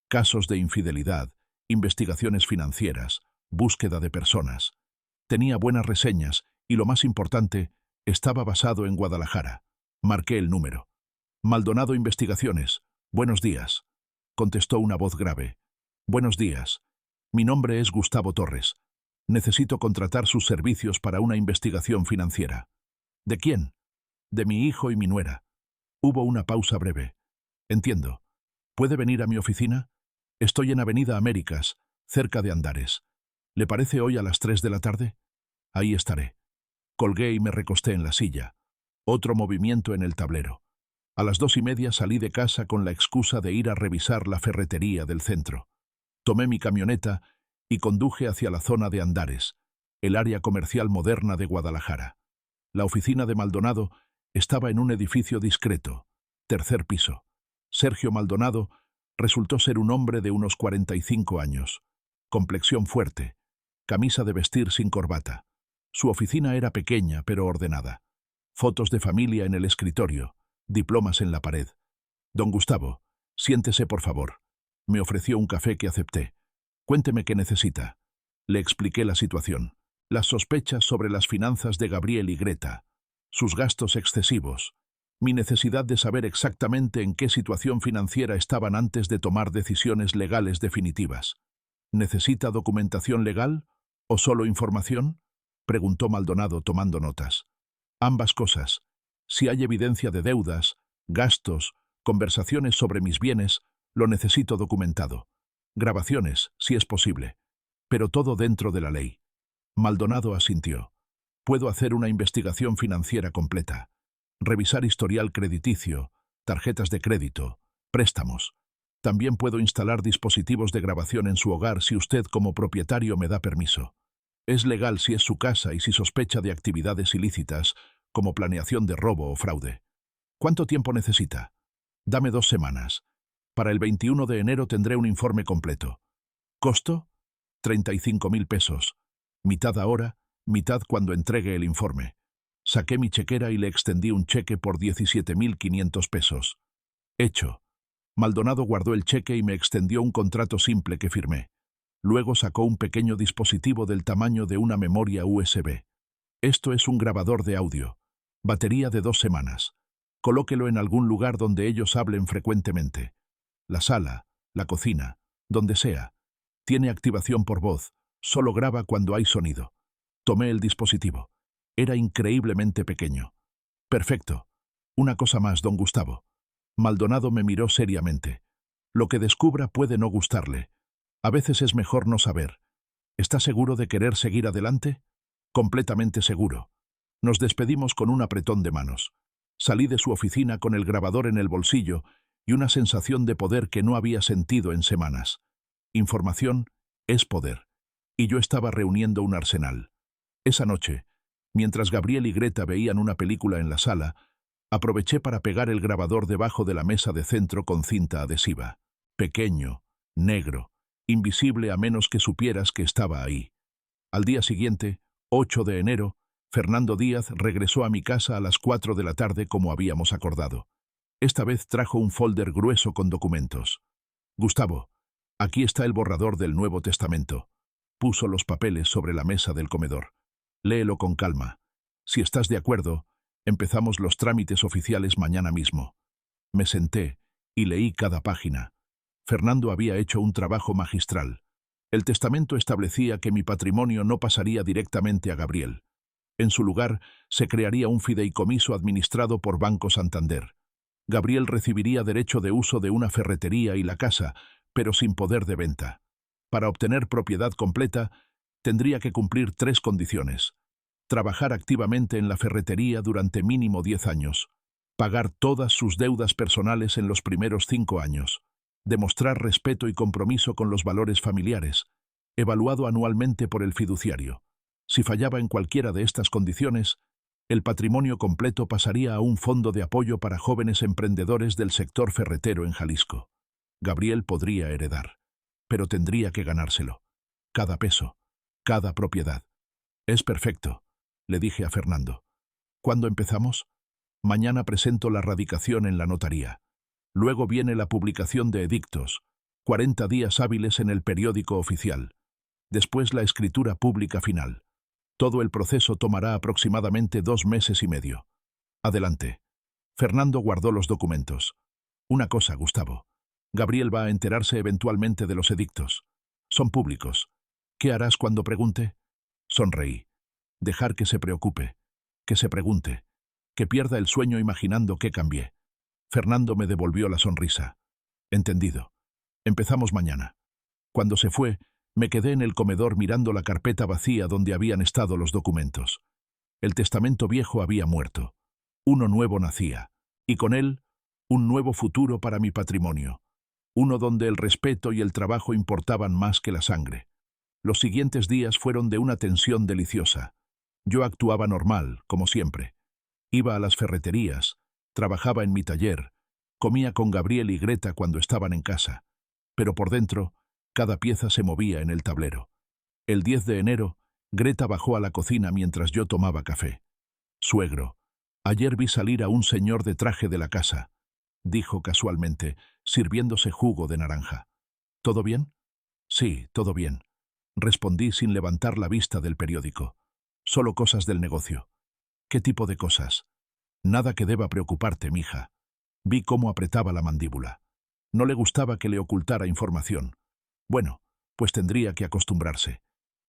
Casos de infidelidad, investigaciones financieras, búsqueda de personas. Tenía buenas reseñas y, lo más importante, estaba basado en Guadalajara. Marqué el número. «Maldonado Investigaciones. Buenos días», contestó una voz grave. «Buenos días. Mi nombre es Gustavo Torres. Necesito contratar sus servicios para una investigación financiera». «¿De quién?» «De mi hijo y mi nuera». Hubo una pausa breve. «Entiendo. ¿Puede venir a mi oficina? Estoy en Avenida Américas, cerca de Andares. ¿Le parece hoy a las 3 de la tarde? Ahí estaré». Colgué y me recosté en la silla. Otro movimiento en el tablero. A las 2:30 salí de casa con la excusa de ir a revisar la ferretería del centro. Tomé mi camioneta y conduje hacia la zona de Andares, el área comercial moderna de Guadalajara. La oficina de Maldonado estaba en un edificio discreto, 3er piso. Sergio Maldonado resultó ser un hombre de unos 45 años, complexión fuerte, camisa de vestir sin corbata. Su oficina era pequeña pero ordenada. Fotos de familia en el escritorio, diplomas en la pared. «Don Gustavo, siéntese por favor». Me ofreció un café que acepté. «Cuénteme qué necesita». Le expliqué la situación. Las sospechas sobre las finanzas de Gabriel y Greta. Sus gastos excesivos. Mi necesidad de saber exactamente en qué situación financiera estaban antes de tomar decisiones legales definitivas. «¿Necesita documentación legal o solo información?», preguntó Maldonado tomando notas. «Ambas cosas. Si hay evidencia de deudas, gastos, conversaciones sobre mis bienes, lo necesito documentado. Grabaciones, si es posible. Pero todo dentro de la ley». Maldonado asintió. «Puedo hacer una investigación financiera completa. Revisar historial crediticio, tarjetas de crédito, préstamos. También puedo instalar dispositivos de grabación en su hogar si usted como propietario me da permiso. Es legal si es su casa y si sospecha de actividades ilícitas, como planeación de robo o fraude. ¿Cuánto tiempo necesita? Dame 2 semanas. Para el 21 de enero tendré un informe completo. ¿Costo? 35.000 pesos. Mitad ahora, mitad cuando entregue el informe». Saqué mi chequera y le extendí un cheque por 17.500 pesos. «Hecho». Maldonado guardó el cheque y me extendió un contrato simple que firmé. Luego sacó un pequeño dispositivo del tamaño de una memoria USB. «Esto es un grabador de audio. Batería de 2 semanas. Colóquelo en algún lugar donde ellos hablen frecuentemente. La sala, la cocina, donde sea. Tiene activación por voz. Solo graba cuando hay sonido». Tomé el dispositivo. Era increíblemente pequeño. «Perfecto. Una cosa más, don Gustavo. Maldonado me miró seriamente. Lo que descubra puede no gustarle. A veces es mejor no saber. ¿Está seguro de querer seguir adelante? Completamente seguro. Nos despedimos con un apretón de manos. Salí de su oficina con el grabador en el bolsillo y una sensación de poder que no había sentido en semanas. Información es poder. Y yo estaba reuniendo un arsenal. Esa noche, mientras Gabriel y Greta veían una película en la sala, aproveché para pegar el grabador debajo de la mesa de centro con cinta adhesiva. Pequeño, negro, invisible a menos que supieras que estaba ahí. Al día siguiente, 8 de enero, Fernando Díaz regresó a mi casa a las 4 de la tarde como habíamos acordado. Esta vez trajo un folder grueso con documentos. Gustavo, aquí está el borrador del Nuevo Testamento. Puso los papeles sobre la mesa del comedor. Léelo con calma. Si estás de acuerdo, empezamos los trámites oficiales mañana mismo. Me senté y leí cada página. Fernando había hecho un trabajo magistral. El testamento establecía que mi patrimonio no pasaría directamente a Gabriel. En su lugar, se crearía un fideicomiso administrado por Banco Santander. Gabriel recibiría derecho de uso de una ferretería y la casa, pero sin poder de venta. Para obtener propiedad completa, tendría que cumplir 3 condiciones. Trabajar activamente en la ferretería durante mínimo 10 años. Pagar todas sus deudas personales en los primeros 5 años. Demostrar respeto y compromiso con los valores familiares. Evaluado anualmente por el fiduciario. Si fallaba en cualquiera de estas condiciones, el patrimonio completo pasaría a un fondo de apoyo para jóvenes emprendedores del sector ferretero en Jalisco. Gabriel podría heredar, pero tendría que ganárselo. Cada peso, cada propiedad. Es perfecto, le dije a Fernando. ¿Cuándo empezamos? Mañana presento la radicación en la notaría. Luego viene la publicación de edictos, 40 días hábiles en el periódico oficial. Después la escritura pública final. Todo el proceso tomará aproximadamente 2 meses y medio. Adelante. Fernando guardó los documentos. Una cosa, Gustavo. Gabriel va a enterarse eventualmente de los edictos. Son públicos. ¿Qué harás cuando pregunte? Sonreí. Dejar que se preocupe, que se pregunte, que pierda el sueño imaginando que cambié. Fernando me devolvió la sonrisa. Entendido. Empezamos mañana. Cuando se fue, me quedé en el comedor mirando la carpeta vacía donde habían estado los documentos. El testamento viejo había muerto. Uno nuevo nacía, y con él, un nuevo futuro para mi patrimonio. Uno donde el respeto y el trabajo importaban más que la sangre. Los siguientes días fueron de una tensión deliciosa. Yo actuaba normal, como siempre. Iba a las ferreterías, trabajaba en mi taller, comía con Gabriel y Greta cuando estaban en casa. Pero por dentro, cada pieza se movía en el tablero. El 10 de enero, Greta bajó a la cocina mientras yo tomaba café. «Suegro, ayer vi salir a un señor de traje de la casa», dijo casualmente, sirviéndose jugo de naranja. «¿Todo bien?» «Sí, todo bien», respondí sin levantar la vista del periódico. «Solo cosas del negocio». «¿Qué tipo de cosas?» «Nada que deba preocuparte, mija». Vi cómo apretaba la mandíbula. No le gustaba que le ocultara información. Bueno, pues tendría que acostumbrarse.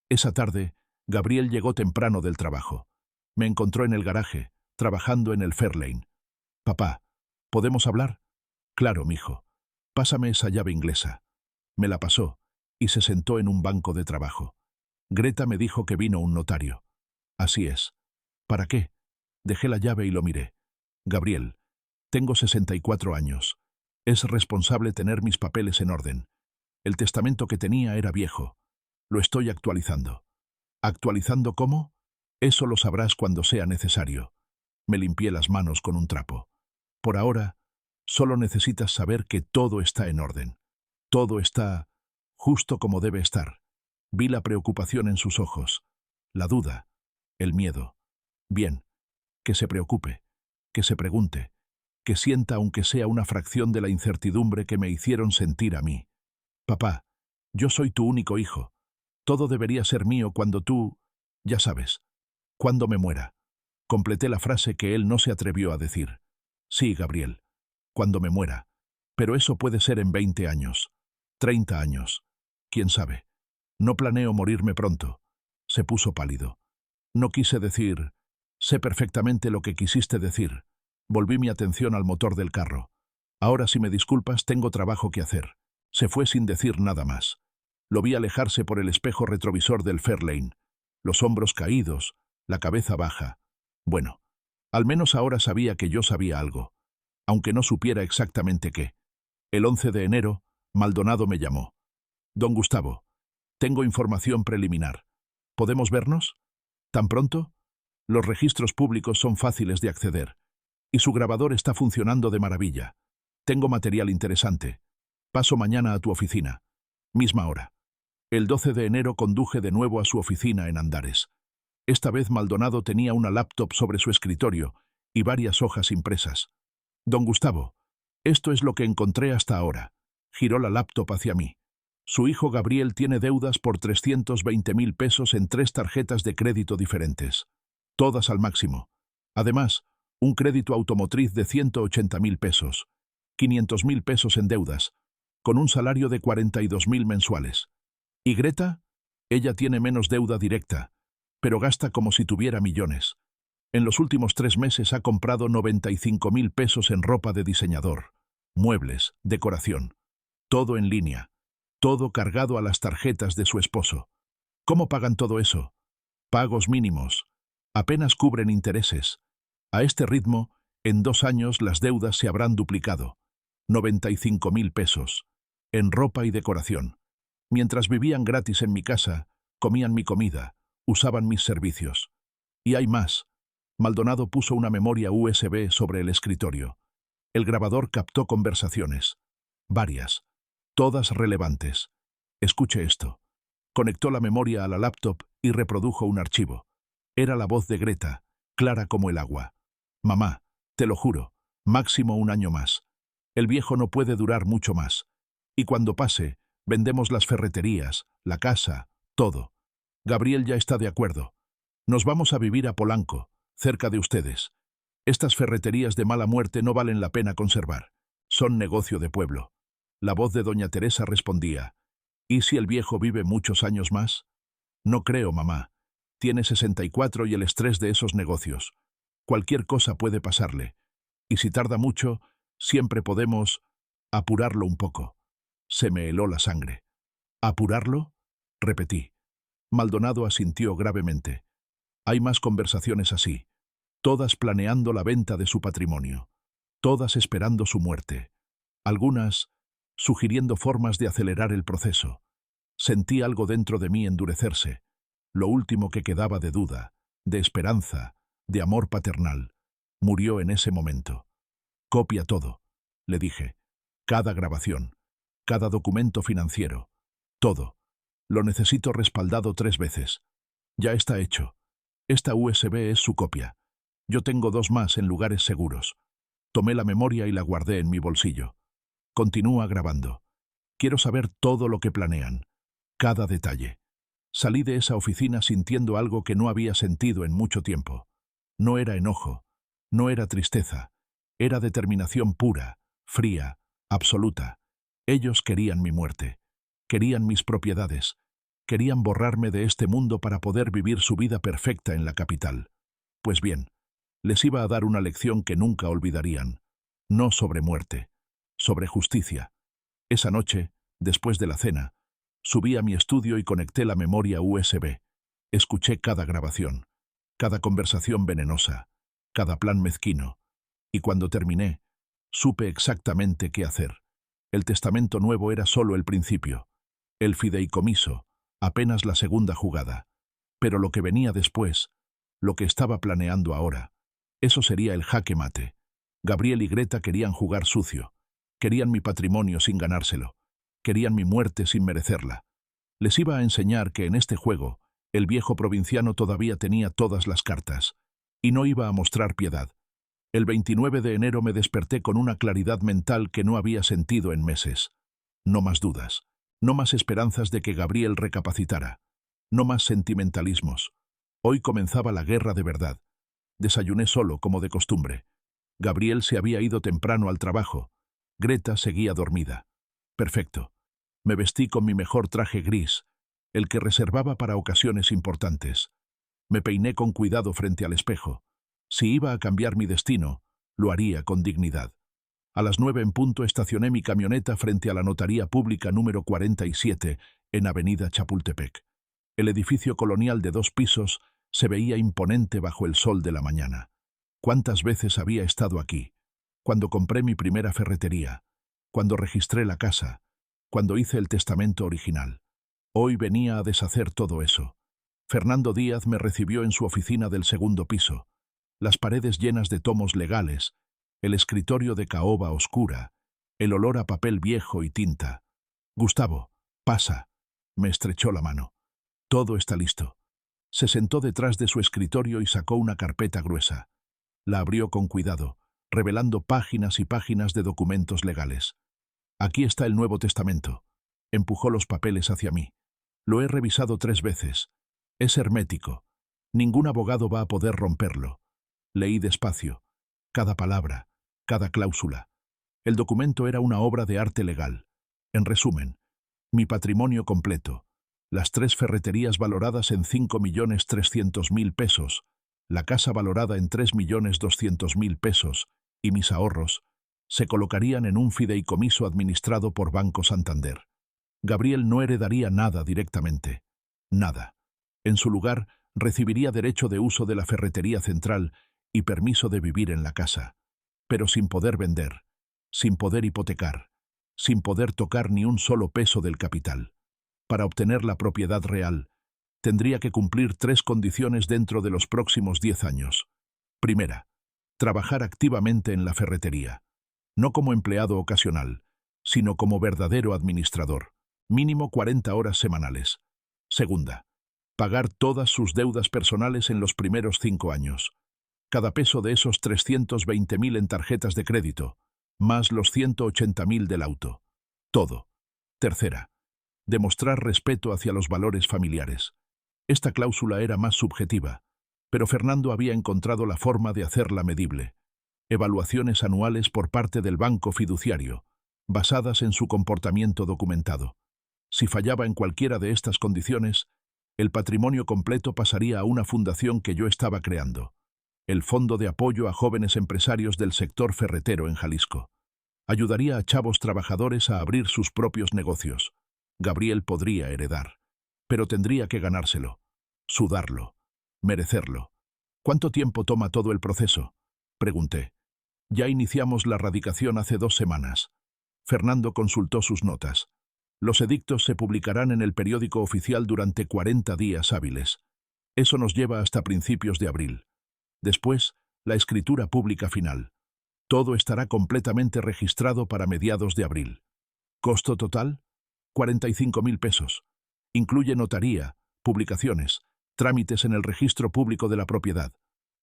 Esa tarde, Gabriel llegó temprano del trabajo. Me encontró en el garaje, trabajando en el Fairlane. «Papá, ¿podemos hablar?» «Claro, mijo. Pásame esa llave inglesa». Me la pasó, y se sentó en un banco de trabajo. Greta me dijo que vino un notario. «Así es». «¿Para qué?» Dejé la llave y lo miré. «Gabriel, tengo 64 años. Es responsable tener mis papeles en orden. El testamento que tenía era viejo. Lo estoy actualizando». «¿Actualizando cómo?» «Eso lo sabrás cuando sea necesario». Me limpié las manos con un trapo. «Por ahora, solo necesitas saber que todo está en orden. Todo está justo como debe estar». Vi la preocupación en sus ojos, la duda, el miedo. «Bien, que se preocupe, que se pregunte, que sienta aunque sea una fracción de la incertidumbre que me hicieron sentir a mí. Papá, yo soy tu único hijo. Todo debería ser mío cuando tú, ya sabes, cuando me muera». Completé la frase que él no se atrevió a decir. «Sí, Gabriel, cuando me muera. Pero eso puede ser en 20 años, 30 años. ¿Quién sabe? No planeo morirme pronto». Se puso pálido. «No quise decir. Sé perfectamente lo que quisiste decir». Volví mi atención al motor del carro. Ahora, si me disculpas, tengo trabajo que hacer. Se fue sin decir nada más. Lo vi alejarse por el espejo retrovisor del Fairlane, los hombros caídos, la cabeza baja. Bueno, al menos ahora sabía que yo sabía algo, aunque no supiera exactamente qué. El 11 de enero, Maldonado me llamó. Don Gustavo, tengo información preliminar. ¿Podemos vernos? ¿Tan pronto? Los registros públicos son fáciles de acceder, y su grabador está funcionando de maravilla. Tengo material interesante. Paso mañana a tu oficina. Misma hora. El 12 de enero conduje de nuevo a su oficina en Andares. Esta vez Maldonado tenía una laptop sobre su escritorio y varias hojas impresas. Don Gustavo, esto es lo que encontré hasta ahora. Giró la laptop hacia mí. Su hijo Gabriel tiene deudas por 320.000 pesos en 3 tarjetas de crédito diferentes. Todas al máximo. Además, un crédito automotriz de 180.000 pesos. 500.000 pesos en deudas, con un salario de 42.000 mensuales. ¿Y Greta? Ella tiene menos deuda directa, pero gasta como si tuviera millones. En los últimos 3 meses ha comprado 95.000 pesos en ropa de diseñador, muebles, decoración. Todo en línea. Todo cargado a las tarjetas de su esposo. ¿Cómo pagan todo eso? Pagos mínimos. Apenas cubren intereses. A este ritmo, en 2 años las deudas se habrán duplicado. 95.000 pesos. En ropa y decoración. Mientras vivían gratis en mi casa, comían mi comida, usaban mis servicios. Y hay más. Maldonado puso una memoria USB sobre el escritorio. El grabador captó conversaciones. Varias. Todas relevantes. Escuche esto. Conectó la memoria a la laptop y reprodujo un archivo. Era la voz de Greta, clara como el agua. Mamá, te lo juro, máximo 1 año más. El viejo no puede durar mucho más. Y cuando pase, vendemos las ferreterías, la casa, todo. Gabriel ya está de acuerdo. Nos vamos a vivir a Polanco, cerca de ustedes. Estas ferreterías de mala muerte no valen la pena conservar. Son negocio de pueblo. La voz de doña Teresa respondía. ¿Y si el viejo vive muchos años más? No creo, mamá. Tiene 64 y el estrés de esos negocios. Cualquier cosa puede pasarle. Y si tarda mucho, siempre podemos apurarlo un poco. Se me heló la sangre. ¿Apurarlo? Repetí. Maldonado asintió gravemente. Hay más conversaciones así, todas planeando la venta de su patrimonio, todas esperando su muerte, algunas sugiriendo formas de acelerar el proceso. Sentí algo dentro de mí endurecerse, lo último que quedaba de duda, de esperanza, de amor paternal. Murió en ese momento. Copia todo, le dije. Cada grabación, cada documento financiero, todo. Lo necesito respaldado 3 veces. Ya está hecho. Esta USB es su copia. Yo tengo 2 más en lugares seguros. Tomé la memoria y la guardé en mi bolsillo. Continúa grabando. Quiero saber todo lo que planean. Cada detalle. Salí de esa oficina sintiendo algo que no había sentido en mucho tiempo. No era enojo. No era tristeza. Era determinación pura, fría, absoluta. Ellos querían mi muerte. Querían mis propiedades. Querían borrarme de este mundo para poder vivir su vida perfecta en la capital. Pues bien, les iba a dar una lección que nunca olvidarían. No sobre muerte, sobre justicia. Esa noche, después de la cena, subí a mi estudio y conecté la memoria USB. Escuché cada grabación, cada conversación venenosa, cada plan mezquino. Y cuando terminé, supe exactamente qué hacer. El testamento nuevo era solo el principio. El fideicomiso, apenas la segunda jugada. Pero lo que venía después, lo que estaba planeando ahora, eso sería el jaque mate. Gabriel y Greta querían jugar sucio. Querían mi patrimonio sin ganárselo. Querían mi muerte sin merecerla. Les iba a enseñar que en este juego, el viejo provinciano todavía tenía todas las cartas. Y no iba a mostrar piedad. El 29 de enero me desperté con una claridad mental que no había sentido en meses. No más dudas. No más esperanzas de que Gabriel recapacitara. No más sentimentalismos. Hoy comenzaba la guerra de verdad. Desayuné solo, como de costumbre. Gabriel se había ido temprano al trabajo. Greta seguía dormida. Perfecto. Me vestí con mi mejor traje gris, el que reservaba para ocasiones importantes. Me peiné con cuidado frente al espejo. Si iba a cambiar mi destino, lo haría con dignidad. A las 9 en punto estacioné mi camioneta frente a la Notaría Pública número 47 en Avenida Chapultepec. El edificio colonial de 2 pisos se veía imponente bajo el sol de la mañana. ¿Cuántas veces había estado aquí? Cuando compré mi primera ferretería, cuando registré la casa, cuando hice el testamento original. Hoy venía a deshacer todo eso. Fernando Díaz me recibió en su oficina del 2º piso. Las paredes llenas de tomos legales, el escritorio de caoba oscura, el olor a papel viejo y tinta. «Gustavo, pasa», me estrechó la mano. «Todo está listo». Se sentó detrás de su escritorio y sacó una carpeta gruesa. La abrió con cuidado, revelando páginas y páginas de documentos legales. «Aquí está el Nuevo Testamento». Empujó los papeles hacia mí. «Lo he revisado 3 veces. Es hermético. Ningún abogado va a poder romperlo». Leí despacio, cada palabra, cada cláusula. El documento era una obra de arte legal. En resumen, mi patrimonio completo, las 3 ferreterías valoradas en 5.300.000 pesos, la casa valorada en 3.200.000 pesos y mis ahorros, se colocarían en un fideicomiso administrado por Banco Santander. Gabriel no heredaría nada directamente. Nada. En su lugar, recibiría derecho de uso de la ferretería central y permiso de vivir en la casa, pero sin poder vender, sin poder hipotecar, sin poder tocar ni un solo peso del capital. Para obtener la propiedad real, tendría que cumplir 3 condiciones dentro de los próximos 10 años. Primera, trabajar activamente en la ferretería, no como empleado ocasional, sino como verdadero administrador, mínimo 40 horas semanales. Segunda, pagar todas sus deudas personales en los primeros 5 años. Cada peso de esos 320.000 en tarjetas de crédito, más los 180.000 del auto. Todo. Tercera, demostrar respeto hacia los valores familiares. Esta cláusula era más subjetiva, pero Fernando había encontrado la forma de hacerla medible. Evaluaciones anuales por parte del banco fiduciario, basadas en su comportamiento documentado. Si fallaba en cualquiera de estas condiciones, el patrimonio completo pasaría a una fundación que yo estaba creando, el Fondo de Apoyo a Jóvenes Empresarios del Sector Ferretero en Jalisco. Ayudaría a chavos trabajadores a abrir sus propios negocios. Gabriel podría heredar, pero tendría que ganárselo, sudarlo, merecerlo. ¿Cuánto tiempo toma todo el proceso?, pregunté. Ya iniciamos la radicación hace 2 semanas. Fernando consultó sus notas. Los edictos se publicarán en el periódico oficial durante 40 días hábiles. Eso nos lleva hasta principios de abril. Después, la escritura pública final. Todo estará completamente registrado para mediados de abril. ¿Costo total? 45.000 pesos. Incluye notaría, publicaciones, trámites en el registro público de la propiedad.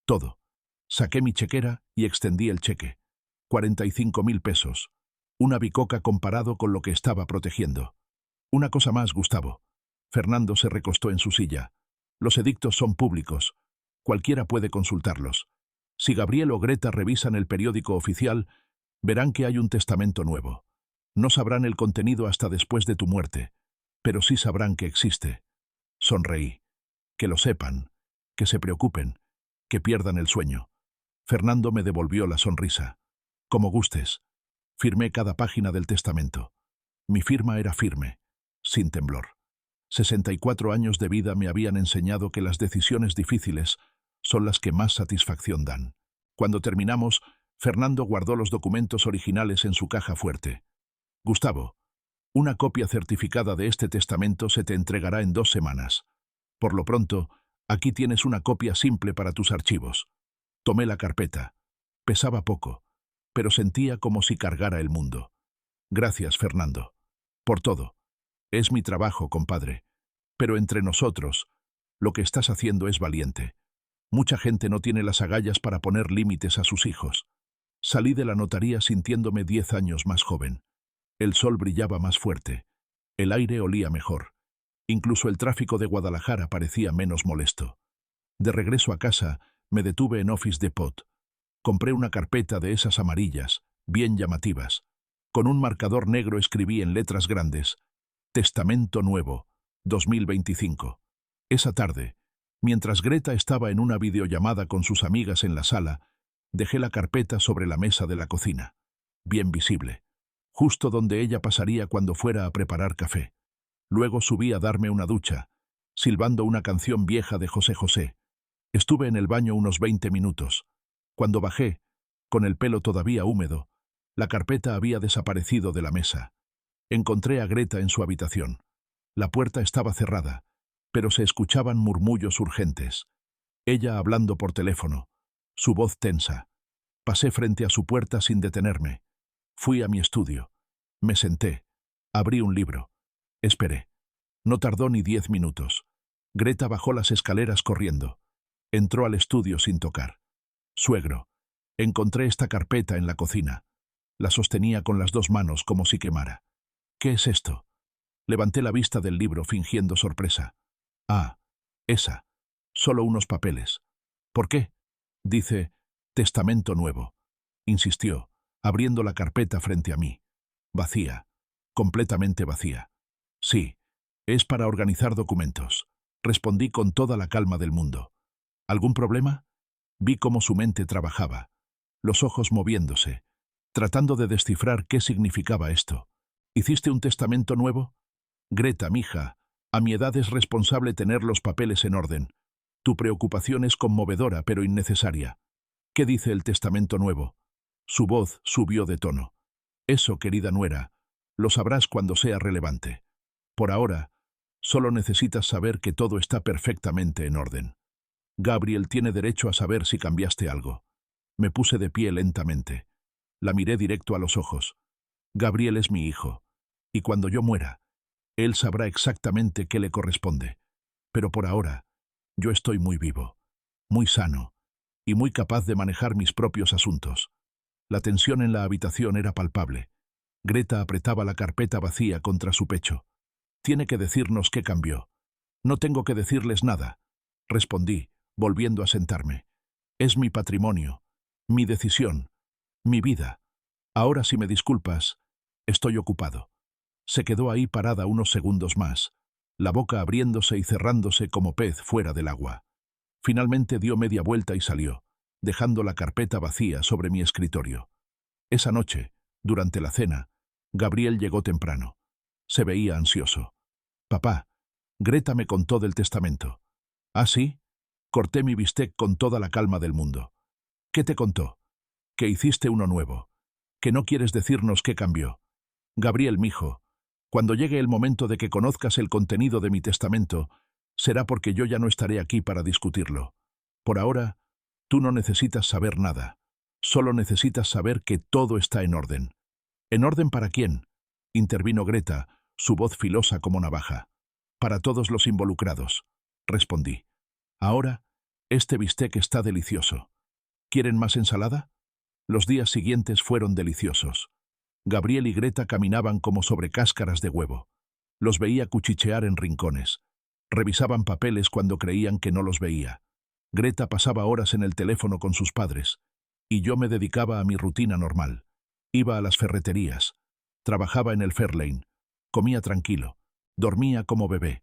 Todo. Saqué mi chequera y extendí el cheque. 45.000 pesos. Una bicoca comparado con lo que estaba protegiendo. Una cosa más, Gustavo. Fernando se recostó en su silla. Los edictos son públicos. Cualquiera puede consultarlos. Si Gabriel o Greta revisan el periódico oficial, verán que hay un testamento nuevo. No sabrán el contenido hasta después de tu muerte, pero sí sabrán que existe. Sonreí. Que lo sepan, que se preocupen, que pierdan el sueño. Fernando me devolvió la sonrisa. Como gustes. Firmé cada página del testamento. Mi firma era firme, sin temblor. 64 años de vida me habían enseñado que las decisiones difíciles son las que más satisfacción dan. Cuando terminamos, Fernando guardó los documentos originales en su caja fuerte. Gustavo, una copia certificada de este testamento se te entregará en 2 semanas. Por lo pronto, aquí tienes una copia simple para tus archivos. Tomé la carpeta. Pesaba poco, pero sentía como si cargara el mundo. Gracias, Fernando. Por todo. Es mi trabajo, compadre. Pero entre nosotros, lo que estás haciendo es valiente. Mucha gente no tiene las agallas para poner límites a sus hijos. Salí de la notaría sintiéndome 10 años más joven. El sol brillaba más fuerte. El aire olía mejor. Incluso el tráfico de Guadalajara parecía menos molesto. De regreso a casa, me detuve en Office Depot. Compré una carpeta de esas amarillas, bien llamativas. Con un marcador negro escribí en letras grandes: Testamento Nuevo, 2025. Esa tarde, mientras Greta estaba en una videollamada con sus amigas en la sala, dejé la carpeta sobre la mesa de la cocina. bien visible, justo donde ella pasaría cuando fuera a preparar café. Luego subí a darme una ducha, silbando una canción vieja de José José. Estuve en el baño unos 20 minutos. Cuando bajé, con el pelo todavía húmedo, la carpeta había desaparecido de la mesa. Encontré a Greta en su habitación. La puerta estaba cerrada, pero se escuchaban murmullos urgentes. Ella hablando por teléfono, su voz tensa. Pasé frente a su puerta sin detenerme. Fui a mi estudio. Me senté. Abrí un libro. Esperé. No tardó ni 10 minutos. Greta bajó las escaleras corriendo. Entró al estudio sin tocar. Suegro. Encontré esta carpeta en la cocina. La sostenía con las 2 manos como si quemara. ¿Qué es esto? Levanté la vista del libro fingiendo sorpresa. Ah, esa. Solo unos papeles. ¿Por qué? Dice, testamento nuevo. Insistió, abriendo la carpeta frente a mí. Vacía. Completamente vacía. Sí, es para organizar documentos. Respondí con toda la calma del mundo. ¿Algún problema? Vi cómo su mente trabajaba, los ojos moviéndose, tratando de descifrar qué significaba esto. ¿Hiciste un testamento nuevo? Greta, mija, a mi edad es responsable tener los papeles en orden. Tu preocupación es conmovedora, pero innecesaria. ¿Qué dice el testamento nuevo? Su voz subió de tono. Eso, querida nuera, lo sabrás cuando sea relevante. Por ahora, solo necesitas saber que todo está perfectamente en orden. Gabriel tiene derecho a saber si cambiaste algo. Me puse de pie lentamente. La miré directo a los ojos. Gabriel es mi hijo, y cuando yo muera, él sabrá exactamente qué le corresponde. Pero por ahora, yo estoy muy vivo, muy sano, y muy capaz de manejar mis propios asuntos. La tensión en la habitación era palpable. Greta apretaba la carpeta vacía contra su pecho. Tiene que decirnos qué cambió. No tengo que decirles nada, respondí, volviendo a sentarme. Es mi patrimonio, mi decisión, mi vida. Ahora, si me disculpas, estoy ocupado. Se quedó ahí parada unos segundos más, la boca abriéndose y cerrándose como pez fuera del agua. Finalmente dio media vuelta y salió, dejando la carpeta vacía sobre mi escritorio. Esa noche, durante la cena, Gabriel llegó temprano. Se veía ansioso. Papá, Greta me contó del testamento. ¿Ah, sí? Corté mi bistec con toda la calma del mundo. ¿Qué te contó? Que hiciste uno nuevo. Que no quieres decirnos qué cambió. Gabriel, mijo, cuando llegue el momento de que conozcas el contenido de mi testamento, será porque yo ya no estaré aquí para discutirlo. Por ahora, tú no necesitas saber nada. Solo necesitas saber que todo está en orden. ¿En orden para quién? Intervino Greta, su voz filosa como navaja. Para todos los involucrados, respondí. Ahora, este bistec está delicioso. ¿Quieren más ensalada? Los días siguientes fueron deliciosos. Gabriel y Greta caminaban como sobre cáscaras de huevo. Los veía cuchichear en rincones. Revisaban papeles cuando creían que no los veía. Greta pasaba horas en el teléfono con sus padres, y yo me dedicaba a mi rutina normal. Iba a las ferreterías, trabajaba en el Fairlane, comía tranquilo, dormía como bebé,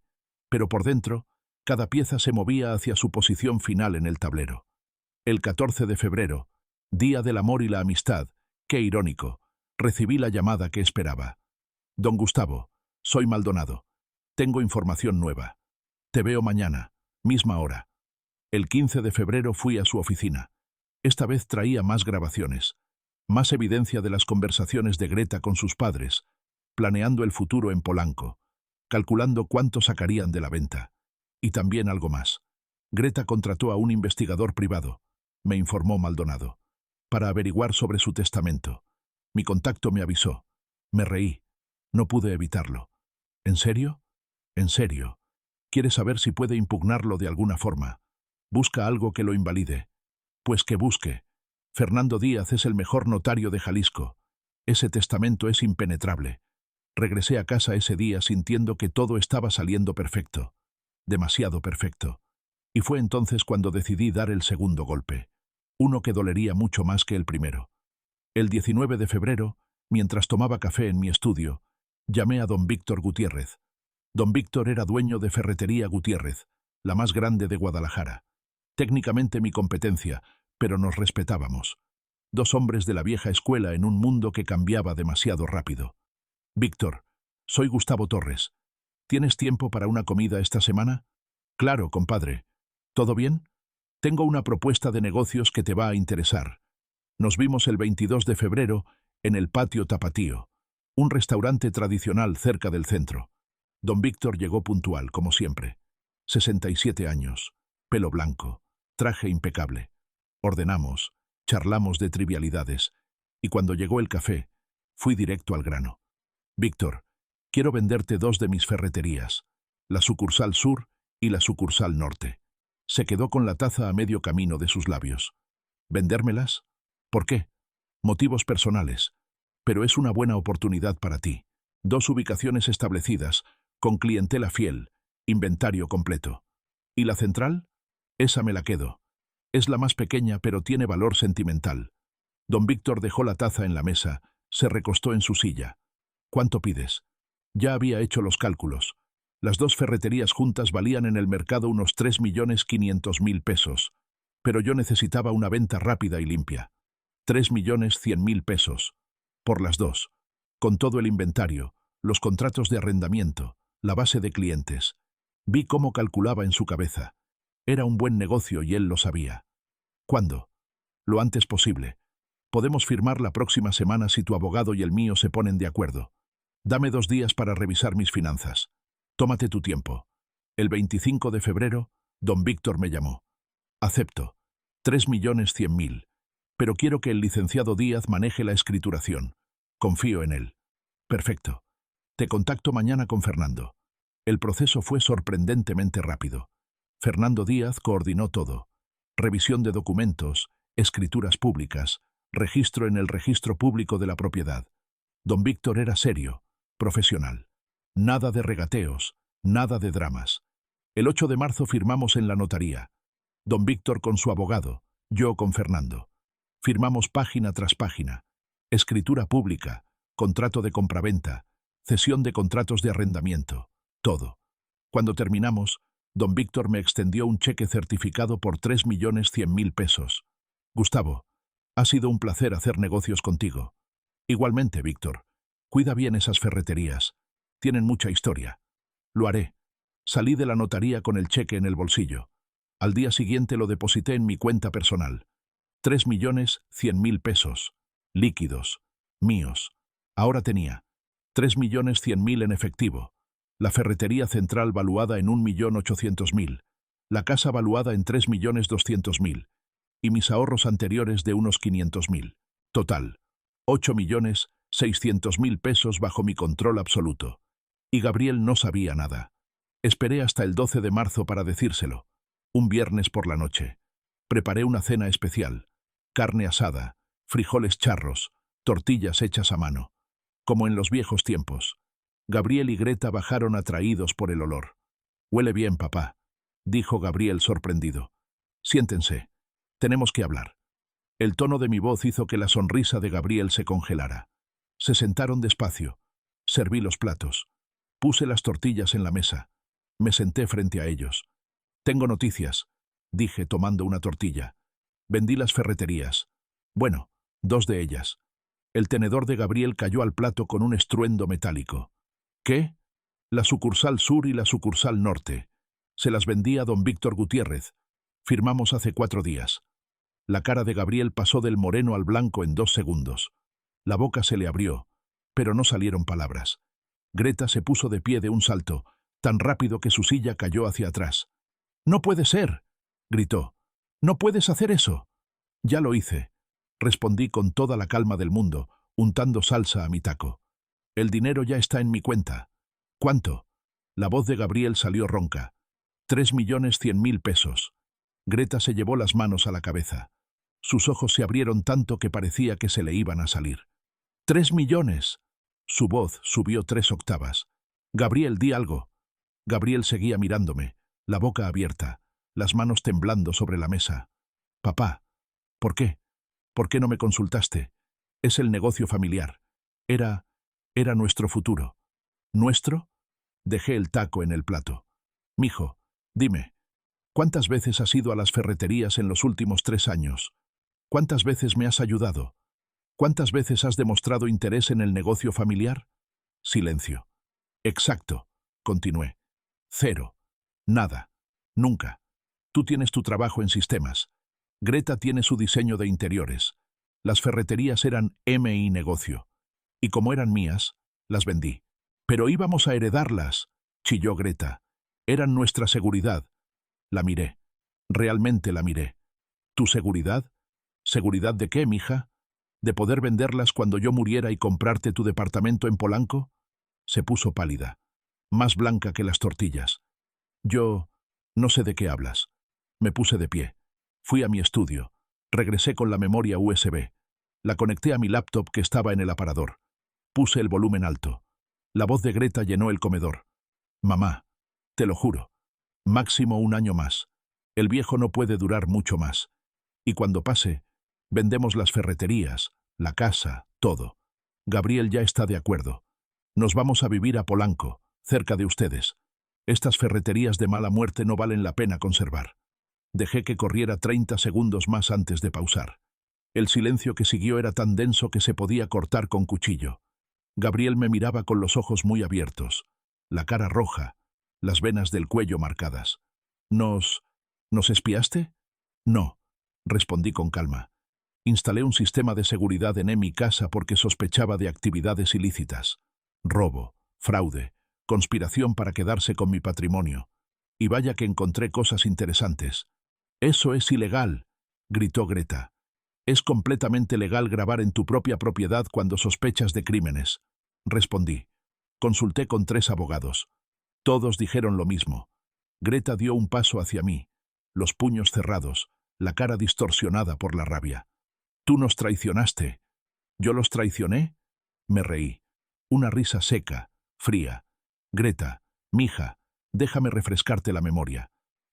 pero por dentro, cada pieza se movía hacia su posición final en el tablero. El 14 de febrero, Día del Amor y la Amistad, qué irónico, recibí la llamada que esperaba. Don Gustavo, soy Maldonado. Tengo información nueva. Te veo mañana, misma hora. El 15 de febrero fui a su oficina. Esta vez traía más grabaciones, más evidencia de las conversaciones de Greta con sus padres, planeando el futuro en Polanco, calculando cuánto sacarían de la venta. Y también algo más. Greta contrató a un investigador privado, me informó Maldonado, para averiguar sobre su testamento. Mi contacto me avisó. Me reí. No pude evitarlo. ¿En serio? En serio. Quiere saber si puede impugnarlo de alguna forma. Busca algo que lo invalide. Pues que busque. Fernando Díaz es el mejor notario de Jalisco. Ese testamento es impenetrable. Regresé a casa ese día sintiendo que todo estaba saliendo perfecto. Demasiado perfecto. Y fue entonces cuando decidí dar el segundo golpe. Uno que dolería mucho más que el primero. El 19 de febrero, mientras tomaba café en mi estudio, llamé a don Víctor Gutiérrez. Don Víctor era dueño de Ferretería Gutiérrez, la más grande de Guadalajara. Técnicamente mi competencia, pero nos respetábamos. Dos hombres de la vieja escuela en un mundo que cambiaba demasiado rápido. Víctor, soy Gustavo Torres. ¿Tienes tiempo para una comida esta semana? Claro, compadre. ¿Todo bien? Tengo una propuesta de negocios que te va a interesar. Nos vimos el 22 de febrero en el Patio Tapatío, un restaurante tradicional cerca del centro. Don Víctor llegó puntual, como siempre. 67 años, pelo blanco, traje impecable. Ordenamos, charlamos de trivialidades, y cuando llegó el café, fui directo al grano. Víctor, quiero venderte dos de mis ferreterías, la sucursal sur y la sucursal norte. Se quedó con la taza a medio camino de sus labios. ¿Vendérmelas? ¿Por qué? Motivos personales. Pero es una buena oportunidad para ti. Dos ubicaciones establecidas, con clientela fiel, inventario completo. ¿Y la central? Esa me la quedo. Es la más pequeña, pero tiene valor sentimental. Don Víctor dejó la taza en la mesa, se recostó en su silla. ¿Cuánto pides? Ya había hecho los cálculos. Las dos ferreterías juntas valían en el mercado unos 3.500.000 pesos, pero yo necesitaba una venta rápida y limpia. 3.100.000 pesos. Por las dos. Con todo el inventario, los contratos de arrendamiento, la base de clientes. Vi cómo calculaba en su cabeza. Era un buen negocio y él lo sabía. ¿Cuándo? Lo antes posible. Podemos firmar la próxima semana si tu abogado y el mío se ponen de acuerdo. Dame 2 días para revisar mis finanzas. Tómate tu tiempo. El 25 de febrero, don Víctor me llamó. Acepto. 3.100.000. Pero quiero que el licenciado Díaz maneje la escrituración. Confío en él. Perfecto. Te contacto mañana con Fernando. El proceso fue sorprendentemente rápido. Fernando Díaz coordinó todo. Revisión de documentos, escrituras públicas, registro en el registro público de la propiedad. Don Víctor era serio, profesional. Nada de regateos, nada de dramas. El 8 de marzo firmamos en la notaría. Don Víctor con su abogado, yo con Fernando. Firmamos página tras página. Escritura pública, contrato de compraventa, cesión de contratos de arrendamiento, todo. Cuando terminamos, don Víctor me extendió un cheque certificado por 3.100.000 pesos. Gustavo, ha sido un placer hacer negocios contigo. Igualmente, Víctor. Cuida bien esas ferreterías. Tienen mucha historia. Lo haré. Salí de la notaría con el cheque en el bolsillo. Al día siguiente lo deposité en mi cuenta personal. 3.100.000 pesos. Líquidos. Míos. Ahora tenía 3.100.000 en efectivo. La ferretería central valuada en 1.800.000. La casa valuada en 3.200.000. Y mis ahorros anteriores de unos 500.000. Total. 8.600.000 pesos bajo mi control absoluto. Y Gabriel no sabía nada. Esperé hasta el 12 de marzo para decírselo. Un viernes por la noche. Preparé una cena especial. Carne asada, frijoles charros, tortillas hechas a mano. Como en los viejos tiempos. Gabriel y Greta bajaron atraídos por el olor. «Huele bien, papá», dijo Gabriel sorprendido. «Siéntense. Tenemos que hablar». El tono de mi voz hizo que la sonrisa de Gabriel se congelara. Se sentaron despacio. Serví los platos. Puse las tortillas en la mesa. Me senté frente a ellos. «Tengo noticias», dije tomando una tortilla. «Vendí las ferreterías. Bueno, 2 de ellas». El tenedor de Gabriel cayó al plato con un estruendo metálico. «¿Qué?» «La sucursal sur y la sucursal norte. Se las vendí a don Víctor Gutiérrez. Firmamos hace 4 días». La cara de Gabriel pasó del moreno al blanco en 2 segundos. La boca se le abrió, pero no salieron palabras. Greta se puso de pie de un salto, tan rápido que su silla cayó hacia atrás. «¡No puede ser!», gritó. «¡No puedes hacer eso!». «Ya lo hice», respondí con toda la calma del mundo, untando salsa a mi taco. «El dinero ya está en mi cuenta». «¿Cuánto?». La voz de Gabriel salió ronca. 3.100.000 pesos. Greta se llevó las manos a la cabeza. Sus ojos se abrieron tanto que parecía que se le iban a salir. «¡3 millones!». Su voz subió 3 octavas. «Gabriel, di algo». Gabriel seguía mirándome, la boca abierta, las manos temblando sobre la mesa. «Papá, ¿por qué? ¿Por qué no me consultaste? Es el negocio familiar. Era nuestro futuro». «¿Nuestro?». Dejé el taco en el plato. «Mijo, dime, ¿cuántas veces has ido a las ferreterías en los últimos 3 años?». ¿Cuántas veces me has ayudado? ¿Cuántas veces has demostrado interés en el negocio familiar? Silencio. Exacto, continué. Cero. Nada. Nunca. Tú tienes tu trabajo en sistemas. Greta tiene su diseño de interiores. Las ferreterías eran M&I negocio. Y como eran mías, las vendí. Pero íbamos a heredarlas, chilló Greta. Eran nuestra seguridad. La miré. Realmente la miré. ¿Tu seguridad? ¿Seguridad de qué, mija? ¿De poder venderlas cuando yo muriera y comprarte tu departamento en Polanco? Se puso pálida, más blanca que las tortillas. Yo no sé de qué hablas. Me puse de pie. Fui a mi estudio. Regresé con la memoria USB. La conecté a mi laptop que estaba en el aparador. Puse el volumen alto. La voz de Greta llenó el comedor. Mamá, te lo juro. Máximo 1 año más. El viejo no puede durar mucho más. Y cuando pase, vendemos las ferreterías, la casa, todo. Gabriel ya está de acuerdo. Nos vamos a vivir a Polanco, cerca de ustedes. Estas ferreterías de mala muerte no valen la pena conservar. Dejé que corriera 30 segundos más antes de pausar. El silencio que siguió era tan denso que se podía cortar con cuchillo. Gabriel me miraba con los ojos muy abiertos, la cara roja, las venas del cuello marcadas. ¿Nos espiaste? No, respondí con calma. Instalé un sistema de seguridad en mi casa porque sospechaba de actividades ilícitas. Robo, fraude, conspiración para quedarse con mi patrimonio. Y vaya que encontré cosas interesantes. «Eso es ilegal», gritó Greta. «Es completamente legal grabar en tu propia propiedad cuando sospechas de crímenes», respondí. Consulté con 3 abogados. Todos dijeron lo mismo. Greta dio un paso hacia mí, los puños cerrados, la cara distorsionada por la rabia. «Tú nos traicionaste». «¿Yo los traicioné?» Me reí. Una risa seca, fría. «Greta, mija, déjame refrescarte la memoria.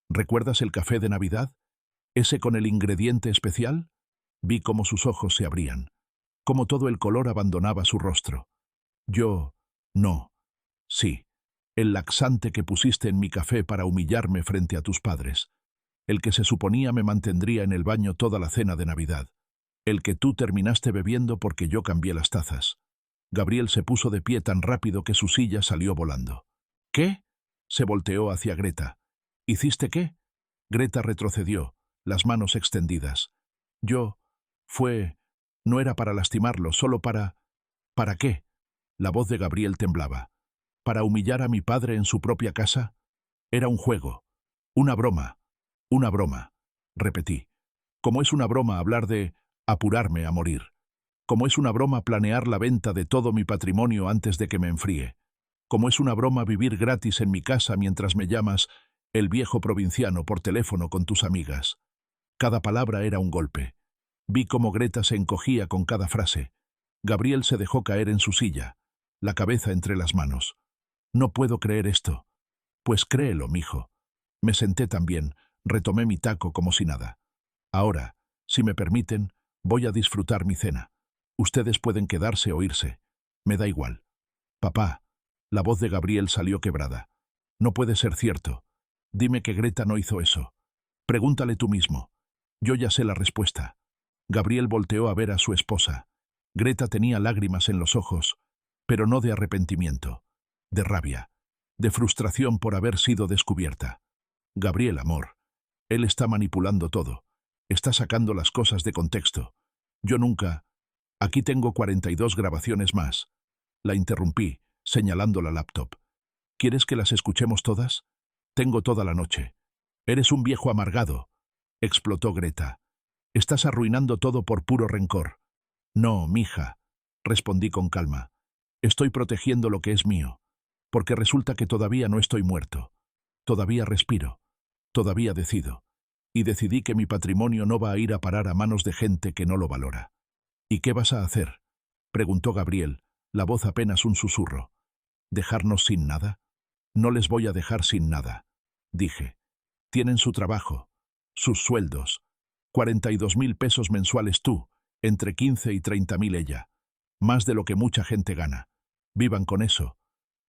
¿Recuerdas el café de Navidad? ¿Ese con el ingrediente especial?» Vi cómo sus ojos se abrían, cómo todo el color abandonaba su rostro. Yo, no. Sí, el laxante que pusiste en mi café para humillarme frente a tus padres. El que se suponía me mantendría en el baño toda la cena de Navidad. El que tú terminaste bebiendo porque yo cambié las tazas. Gabriel se puso de pie tan rápido que su silla salió volando. ¿Qué? Se volteó hacia Greta. ¿Hiciste qué? Greta retrocedió, las manos extendidas. No era para lastimarlo, solo para... ¿Para qué? La voz de Gabriel temblaba. ¿Para humillar a mi padre en su propia casa? Era un juego. Una broma. Una broma. Repetí. Como es una broma hablar de apurarme a morir. Como es una broma planear la venta de todo mi patrimonio antes de que me enfríe. Como es una broma vivir gratis en mi casa mientras me llamas el viejo provinciano por teléfono con tus amigas. Cada palabra era un golpe. Vi cómo Greta se encogía con cada frase. Gabriel se dejó caer en su silla, la cabeza entre las manos. «No puedo creer esto». «Pues créelo, mijo». Me senté también, retomé mi taco como si nada. «Ahora, si me permiten, voy a disfrutar mi cena. Ustedes pueden quedarse o irse. Me da igual». «Papá». La voz de Gabriel salió quebrada. «No puede ser cierto. Dime que Greta no hizo eso. Pregúntale tú mismo. Yo ya sé la respuesta». Gabriel volteó a ver a su esposa. Greta tenía lágrimas en los ojos, pero no de arrepentimiento, de rabia, de frustración por haber sido descubierta. «Gabriel, amor, él está manipulando todo. Está sacando las cosas de contexto. Yo nunca... Aquí tengo 42 grabaciones más». La interrumpí, señalando la laptop. «¿Quieres que las escuchemos todas? Tengo toda la noche». «Eres un viejo amargado», explotó Greta. «Estás arruinando todo por puro rencor». «No, mija», respondí con calma. «Estoy protegiendo lo que es mío, porque resulta que todavía no estoy muerto. Todavía respiro. Todavía decido. Y decidí que mi patrimonio no va a ir a parar a manos de gente que no lo valora». «¿Y qué vas a hacer?», preguntó Gabriel, la voz apenas un susurro. «¿Dejarnos sin nada?». «No les voy a dejar sin nada», dije. «Tienen su trabajo, sus sueldos. 42.000 pesos mensuales tú, entre 15 y 30.000 ella. Más de lo que mucha gente gana. Vivan con eso,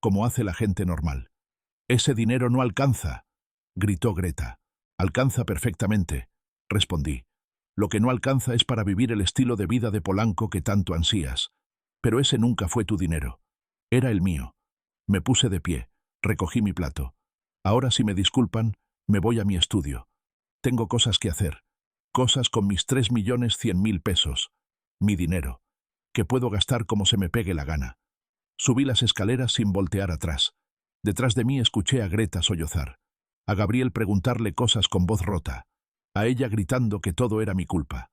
como hace la gente normal». «Ese dinero no alcanza», gritó Greta. «Alcanza perfectamente», respondí. Lo que no alcanza es para vivir el estilo de vida de Polanco que tanto ansías. Pero ese nunca fue tu dinero. Era el mío. Me puse de pie, recogí mi plato. Ahora, si me disculpan, me voy a mi estudio. Tengo cosas que hacer. Cosas con mis 3.100.000 pesos. Mi dinero. Que puedo gastar como se me pegue la gana. Subí las escaleras sin voltear atrás. Detrás de mí escuché a Greta sollozar. A Gabriel preguntarle cosas con voz rota. A ella gritando que todo era mi culpa.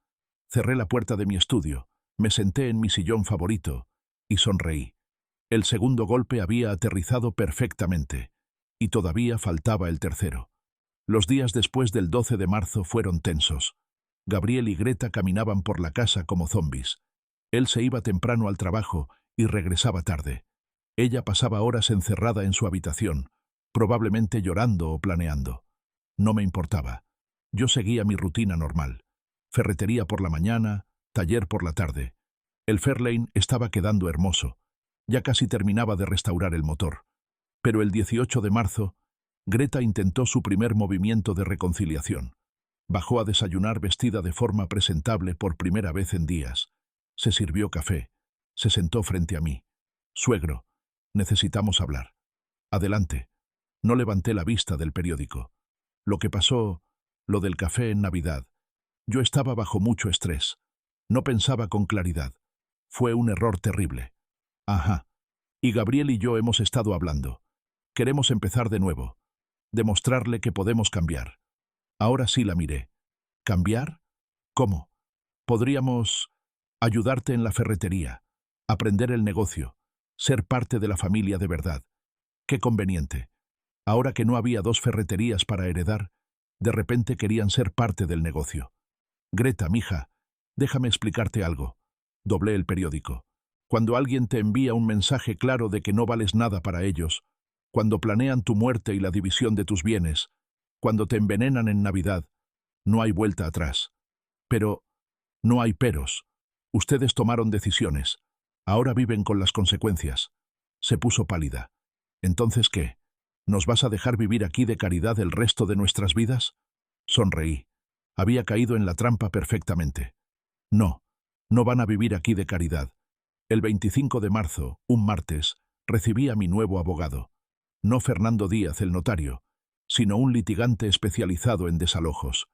Cerré la puerta de mi estudio, me senté en mi sillón favorito y sonreí. El segundo golpe había aterrizado perfectamente, y todavía faltaba el tercero. Los días después del 12 de marzo fueron tensos. Gabriel y Greta caminaban por la casa como zombis. Él se iba temprano al trabajo y regresaba tarde. Ella pasaba horas encerrada en su habitación, probablemente llorando o planeando. No me importaba. Yo seguía mi rutina normal. Ferretería por la mañana, taller por la tarde. El Fairlane estaba quedando hermoso. Ya casi terminaba de restaurar el motor. Pero el 18 de marzo, Greta intentó su primer movimiento de reconciliación. Bajó a desayunar vestida de forma presentable por primera vez en días. Se sirvió café. Se sentó frente a mí. Suegro, necesitamos hablar. Adelante. No levanté la vista del periódico. Lo que pasó, lo del café en Navidad. Yo estaba bajo mucho estrés. No pensaba con claridad. Fue un error terrible. Ajá. Y Gabriel y yo hemos estado hablando. Queremos empezar de nuevo. Demostrarle que podemos cambiar. Ahora sí la miré. ¿Cambiar? ¿Cómo? Podríamos ayudarte en la ferretería, aprender el negocio, ser parte de la familia de verdad. Qué conveniente. Ahora que no había dos ferreterías para heredar, de repente querían ser parte del negocio. Greta, mija, déjame explicarte algo. Doblé el periódico. Cuando alguien te envía un mensaje claro de que no vales nada para ellos, cuando planean tu muerte y la división de tus bienes, cuando te envenenan en Navidad, no hay vuelta atrás. Pero no hay peros. Ustedes tomaron decisiones. Ahora viven con las consecuencias. Se puso pálida. ¿Entonces qué? ¿Nos vas a dejar vivir aquí de caridad el resto de nuestras vidas? Sonreí. Había caído en la trampa perfectamente. No, no van a vivir aquí de caridad. El 25 de marzo, un martes, recibí a mi nuevo abogado. No Fernando Díaz, el notario, sino un litigante especializado en desalojos.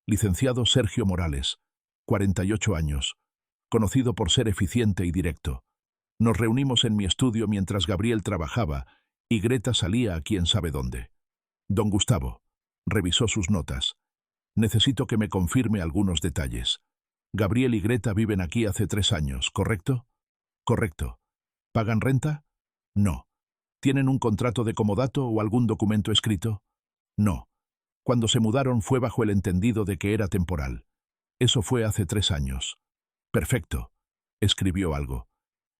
Licenciado Sergio Morales, 48 años, conocido por ser eficiente y directo. Nos reunimos en mi estudio mientras Gabriel trabajaba y Greta salía a quién sabe dónde. Don Gustavo revisó sus notas. Necesito que me confirme algunos detalles. Gabriel y Greta viven aquí hace 3 años, ¿correcto? Correcto. ¿Pagan renta? No. ¿Tienen un contrato de comodato o algún documento escrito? No. Cuando se mudaron fue bajo el entendido de que era temporal. Eso fue hace 3 años. Perfecto. Escribió algo.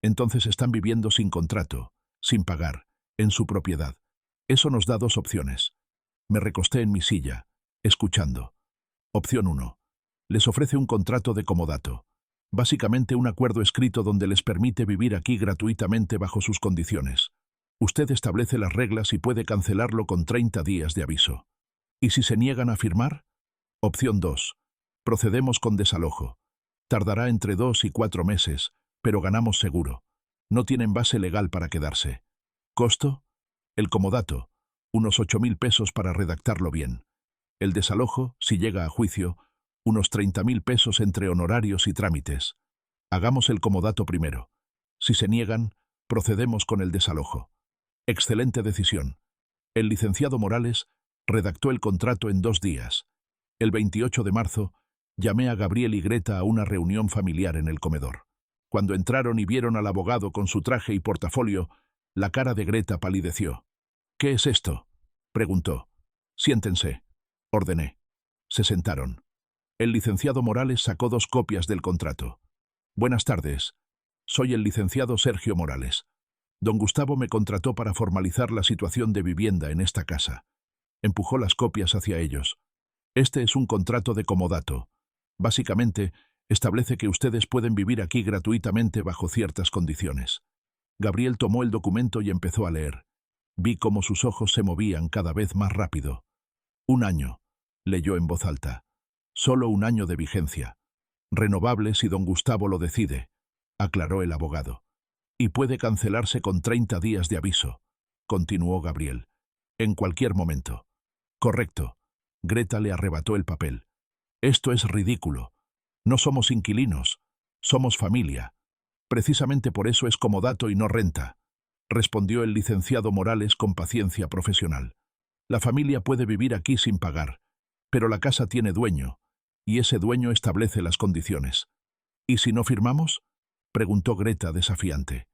Entonces están viviendo sin contrato, sin pagar, en su propiedad. Eso nos da 2 opciones. Me recosté en mi silla, escuchando. Opción 1. Les ofrece un contrato de comodato. Básicamente un acuerdo escrito donde les permite vivir aquí gratuitamente bajo sus condiciones. Usted establece las reglas y puede cancelarlo con 30 días de aviso. ¿Y si se niegan a firmar? Opción 2. Procedemos con desalojo. Tardará entre 2 y 4 meses, pero ganamos seguro. No tienen base legal para quedarse. ¿Costo? El comodato, unos 8.000 pesos para redactarlo bien. El desalojo, si llega a juicio, unos 30.000 pesos entre honorarios y trámites. Hagamos el comodato primero. Si se niegan, procedemos con el desalojo. Excelente decisión. El licenciado Morales redactó el contrato en 2 días. El 28 de marzo, llamé a Gabriel y Greta a una reunión familiar en el comedor. Cuando entraron y vieron al abogado con su traje y portafolio, la cara de Greta palideció. «¿Qué es esto?», preguntó. «Siéntense», ordené. Se sentaron. El licenciado Morales sacó 2 copias del contrato. «Buenas tardes. Soy el licenciado Sergio Morales. Don Gustavo me contrató para formalizar la situación de vivienda en esta casa». Empujó las copias hacia ellos. «Este es un contrato de comodato. Básicamente, establece que ustedes pueden vivir aquí gratuitamente bajo ciertas condiciones». Gabriel tomó el documento y empezó a leer. Vi cómo sus ojos se movían cada vez más rápido. «1 año», leyó en voz alta. «Solo 1 año de vigencia. Renovables si don Gustavo lo decide, aclaró el abogado. Y puede cancelarse con 30 días de aviso, continuó Gabriel. En cualquier momento. Correcto. Greta le arrebató el papel. Esto es ridículo. No somos inquilinos. Somos familia. Precisamente por eso es comodato y no renta, respondió el licenciado Morales con paciencia profesional. La familia puede vivir aquí sin pagar, pero la casa tiene dueño, y ese dueño establece las condiciones. ¿Y si no firmamos?, preguntó Greta desafiante.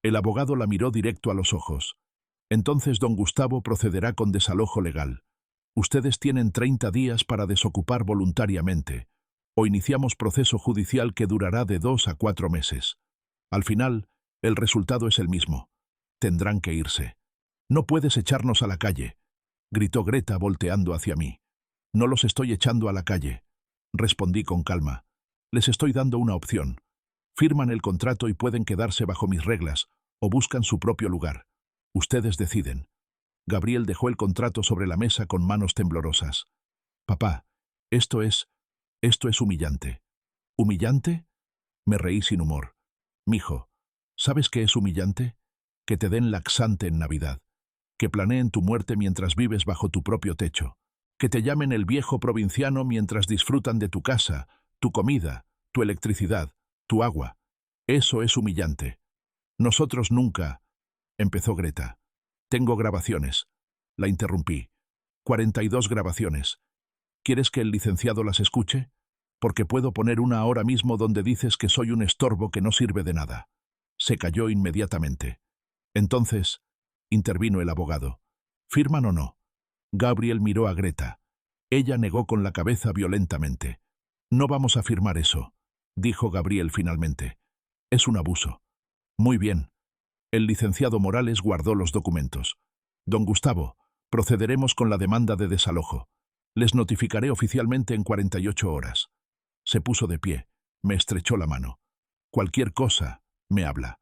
El abogado la miró directo a los ojos. Entonces don Gustavo procederá con desalojo legal. Ustedes tienen 30 días para desocupar voluntariamente, o iniciamos proceso judicial que durará de 2 a 4 meses. Al final, el resultado es el mismo. Tendrán que irse. No puedes echarnos a la calle, gritó Greta volteando hacia mí. No los estoy echando a la calle, respondí con calma. Les estoy dando una opción. Firman el contrato y pueden quedarse bajo mis reglas, o buscan su propio lugar. Ustedes deciden. Gabriel dejó el contrato sobre la mesa con manos temblorosas. Papá, esto es humillante. ¿Humillante? Me reí sin humor. Mijo, ¿sabes qué es humillante? Que te den laxante en Navidad. Que planeen tu muerte mientras vives bajo tu propio techo. Que te llamen el viejo provinciano mientras disfrutan de tu casa, tu comida, tu electricidad, tu agua. Eso es humillante. Nosotros nunca... Empezó Greta. Tengo grabaciones. La interrumpí. 42 grabaciones. ¿Quieres que el licenciado las escuche? Porque puedo poner una ahora mismo donde dices que soy un estorbo que no sirve de nada. Se calló inmediatamente. Entonces, intervino el abogado. ¿Firman o no? Gabriel miró a Greta. Ella negó con la cabeza violentamente. No vamos a firmar eso, dijo Gabriel finalmente. Es un abuso. Muy bien. El licenciado Morales guardó los documentos. Don Gustavo, procederemos con la demanda de desalojo. Les notificaré oficialmente en 48 horas. Se puso de pie, me estrechó la mano. Cualquier cosa, me habla.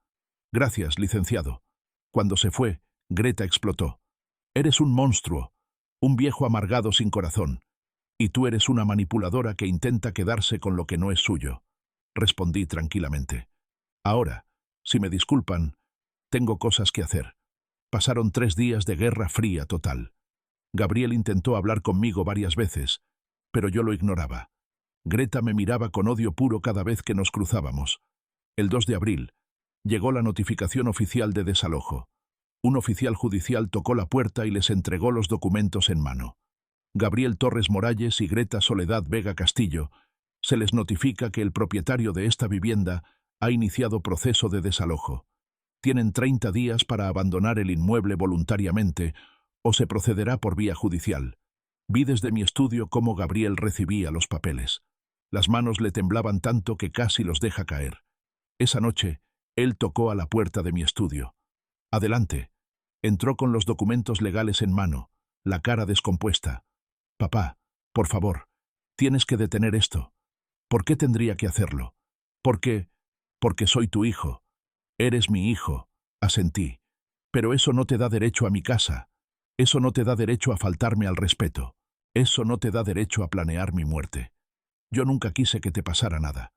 Gracias, licenciado. Cuando se fue, Greta explotó. Eres un monstruo, un viejo amargado sin corazón. Y tú eres una manipuladora que intenta quedarse con lo que no es suyo. Respondí tranquilamente. Ahora, si me disculpan, tengo cosas que hacer. Pasaron 3 días de guerra fría total. Gabriel intentó hablar conmigo varias veces, pero yo lo ignoraba. Greta me miraba con odio puro cada vez que nos cruzábamos. El 2 de abril, llegó la notificación oficial de desalojo. Un oficial judicial tocó la puerta y les entregó los documentos en mano. Gabriel Torres Morales y Greta Soledad Vega Castillo, se les notifica que el propietario de esta vivienda ha iniciado proceso de desalojo. Tienen 30 días para abandonar el inmueble voluntariamente o se procederá por vía judicial. Vi desde mi estudio cómo Gabriel recibía los papeles. Las manos le temblaban tanto que casi los deja caer. Esa noche, él tocó a la puerta de mi estudio. Adelante. Entró con los documentos legales en mano, la cara descompuesta. Papá, por favor, tienes que detener esto. ¿Por qué tendría que hacerlo? Porque soy tu hijo. Eres mi hijo, asentí. Pero eso no te da derecho a mi casa. Eso no te da derecho a faltarme al respeto. Eso no te da derecho a planear mi muerte. Yo nunca quise que te pasara nada.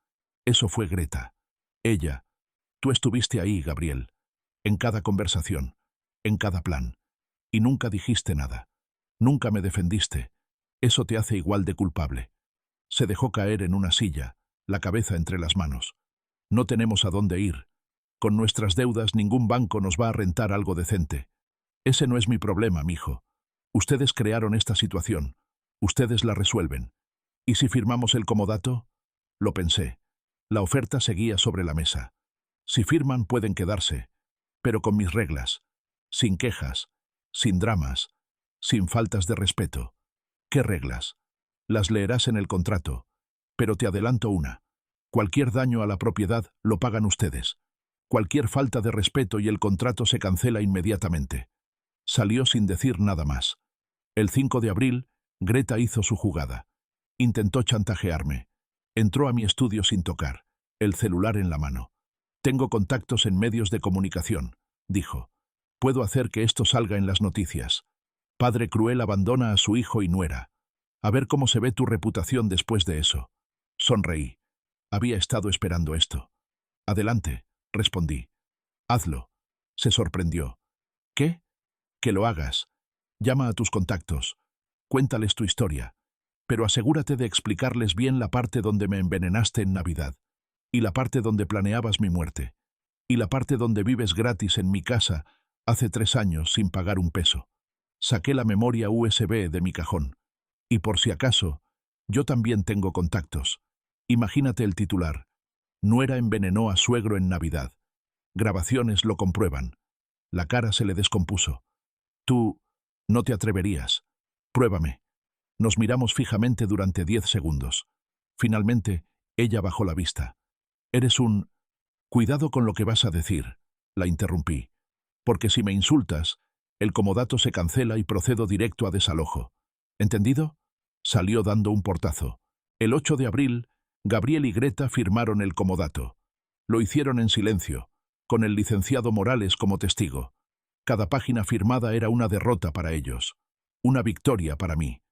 Eso fue Greta. Ella. Tú estuviste ahí, Gabriel. En cada conversación. En cada plan. Y nunca dijiste nada. Nunca me defendiste. Eso te hace igual de culpable. Se dejó caer en una silla, la cabeza entre las manos. No tenemos a dónde ir. Con nuestras deudas ningún banco nos va a rentar algo decente. Ese no es mi problema, mijo. Ustedes crearon esta situación. Ustedes la resuelven. ¿Y si firmamos el comodato? Lo pensé. La oferta seguía sobre la mesa. Si firman pueden quedarse, pero con mis reglas. Sin quejas, sin dramas, sin faltas de respeto. ¿Qué reglas? Las leerás en el contrato, pero te adelanto una. Cualquier daño a la propiedad lo pagan ustedes. Cualquier falta de respeto y el contrato se cancela inmediatamente. Salió sin decir nada más. El 5 de abril, Greta hizo su jugada. Intentó chantajearme. Entró a mi estudio sin tocar, el celular en la mano. Tengo contactos en medios de comunicación, dijo. Puedo hacer que esto salga en las noticias. Padre cruel abandona a su hijo y nuera. A ver cómo se ve tu reputación después de eso. Sonreí. Había estado esperando esto. Adelante, respondí. Hazlo. Se sorprendió. ¿Qué? Que lo hagas. Llama a tus contactos. Cuéntales tu historia. Pero asegúrate de explicarles bien la parte donde me envenenaste en Navidad, y la parte donde planeabas mi muerte, y la parte donde vives gratis en mi casa hace 3 años sin pagar un peso. Saqué la memoria USB de mi cajón. Y por si acaso, yo también tengo contactos. Imagínate el titular. Nuera envenenó a suegro en Navidad. Grabaciones lo comprueban. La cara se le descompuso. Tú no te atreverías. Pruébame. Nos miramos fijamente durante 10 segundos. Finalmente, ella bajó la vista. Eres un... Cuidado con lo que vas a decir, la interrumpí. Porque si me insultas, el comodato se cancela y procedo directo a desalojo. ¿Entendido? Salió dando un portazo. El 8 de abril, Gabriel y Greta firmaron el comodato. Lo hicieron en silencio, con el licenciado Morales como testigo. Cada página firmada era una derrota para ellos, una victoria para mí.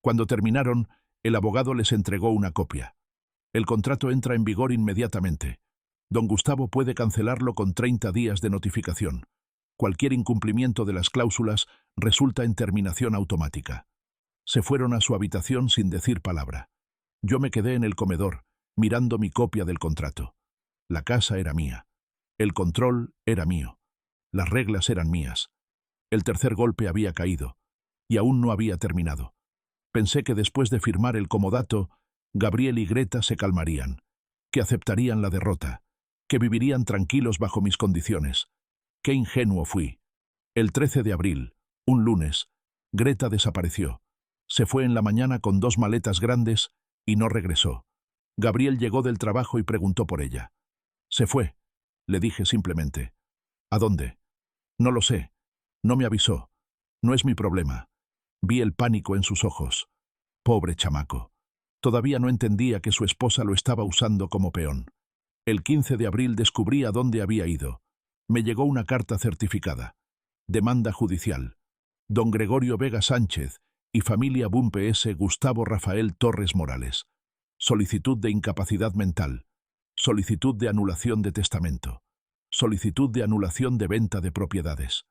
Cuando terminaron, el abogado les entregó una copia. El contrato entra en vigor inmediatamente. Don Gustavo puede cancelarlo con 30 días de notificación. Cualquier incumplimiento de las cláusulas resulta en terminación automática. Se fueron a su habitación sin decir palabra. Yo me quedé en el comedor, mirando mi copia del contrato. La casa era mía. El control era mío. Las reglas eran mías. El tercer golpe había caído, y aún no había terminado. Pensé que después de firmar el comodato, Gabriel y Greta se calmarían, que aceptarían la derrota, que vivirían tranquilos bajo mis condiciones. Qué ingenuo fui. El 13 de abril, un lunes, Greta desapareció. Se fue en la mañana con 2 maletas grandes y no regresó. Gabriel llegó del trabajo y preguntó por ella. Se fue, le dije simplemente. ¿A dónde? No lo sé. No me avisó. No es mi problema. Vi el pánico en sus ojos. Pobre chamaco. Todavía no entendía que su esposa lo estaba usando como peón. El 15 de abril descubrí a dónde había ido. Me llegó una carta certificada. Demanda judicial. Don Gregorio Vega Sánchez y familia Bumpe S. Gustavo Rafael Torres Morales. Solicitud de incapacidad mental. Solicitud de anulación de testamento. Solicitud de anulación de venta de propiedades.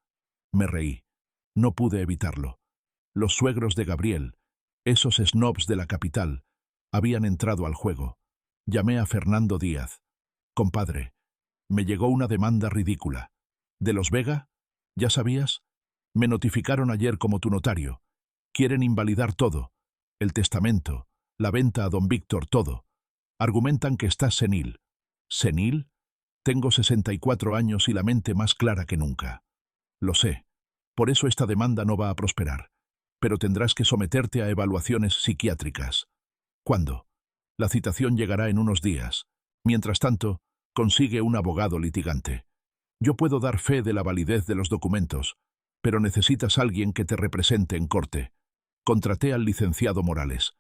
Me reí. No pude evitarlo. Los suegros de Gabriel, esos snobs de la capital, habían entrado al juego. Llamé a Fernando Díaz. Compadre, me llegó una demanda ridícula. ¿De los Vega? ¿Ya sabías? Me notificaron ayer como tu notario. Quieren invalidar todo. El testamento, la venta a don Víctor, todo. Argumentan que estás senil. ¿Senil? Tengo 64 años y la mente más clara que nunca. Lo sé. Por eso esta demanda no va a prosperar. Pero tendrás que someterte a evaluaciones psiquiátricas. ¿Cuándo? La citación llegará en unos días. Mientras tanto, consigue un abogado litigante. Yo puedo dar fe de la validez de los documentos, pero necesitas alguien que te represente en corte. Contraté al licenciado Morales.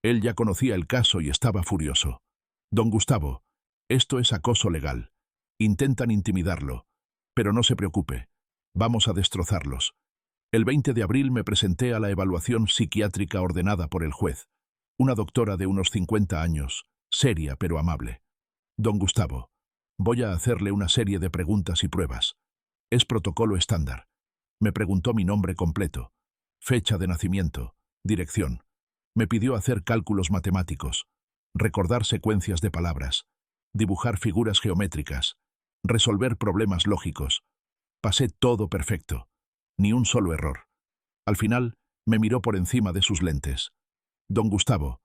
Él ya conocía el caso y estaba furioso. Don Gustavo, esto es acoso legal. Intentan intimidarlo, pero no se preocupe. Vamos a destrozarlos. El 20 de abril me presenté a la evaluación psiquiátrica ordenada por el juez. Una doctora de unos 50 años, seria pero amable. Don Gustavo, voy a hacerle una serie de preguntas y pruebas. Es protocolo estándar. Me preguntó mi nombre completo, fecha de nacimiento, dirección. Me pidió hacer cálculos matemáticos, recordar secuencias de palabras, dibujar figuras geométricas, resolver problemas lógicos. Pasé todo perfecto. Ni un solo error. Al final, me miró por encima de sus lentes. Don Gustavo,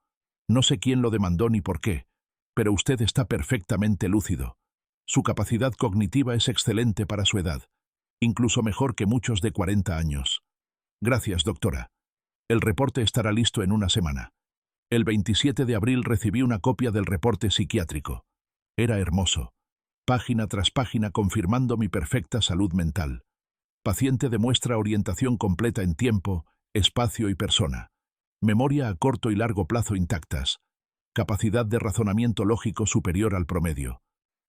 no sé quién lo demandó ni por qué, pero usted está perfectamente lúcido. Su capacidad cognitiva es excelente para su edad, incluso mejor que muchos de 40 años. Gracias, doctora. El reporte estará listo en una semana. El 27 de abril recibí una copia del reporte psiquiátrico. Era hermoso. Página tras página confirmando mi perfecta salud mental. Paciente demuestra orientación completa en tiempo, espacio y persona. Memoria a corto y largo plazo intactas. Capacidad de razonamiento lógico superior al promedio.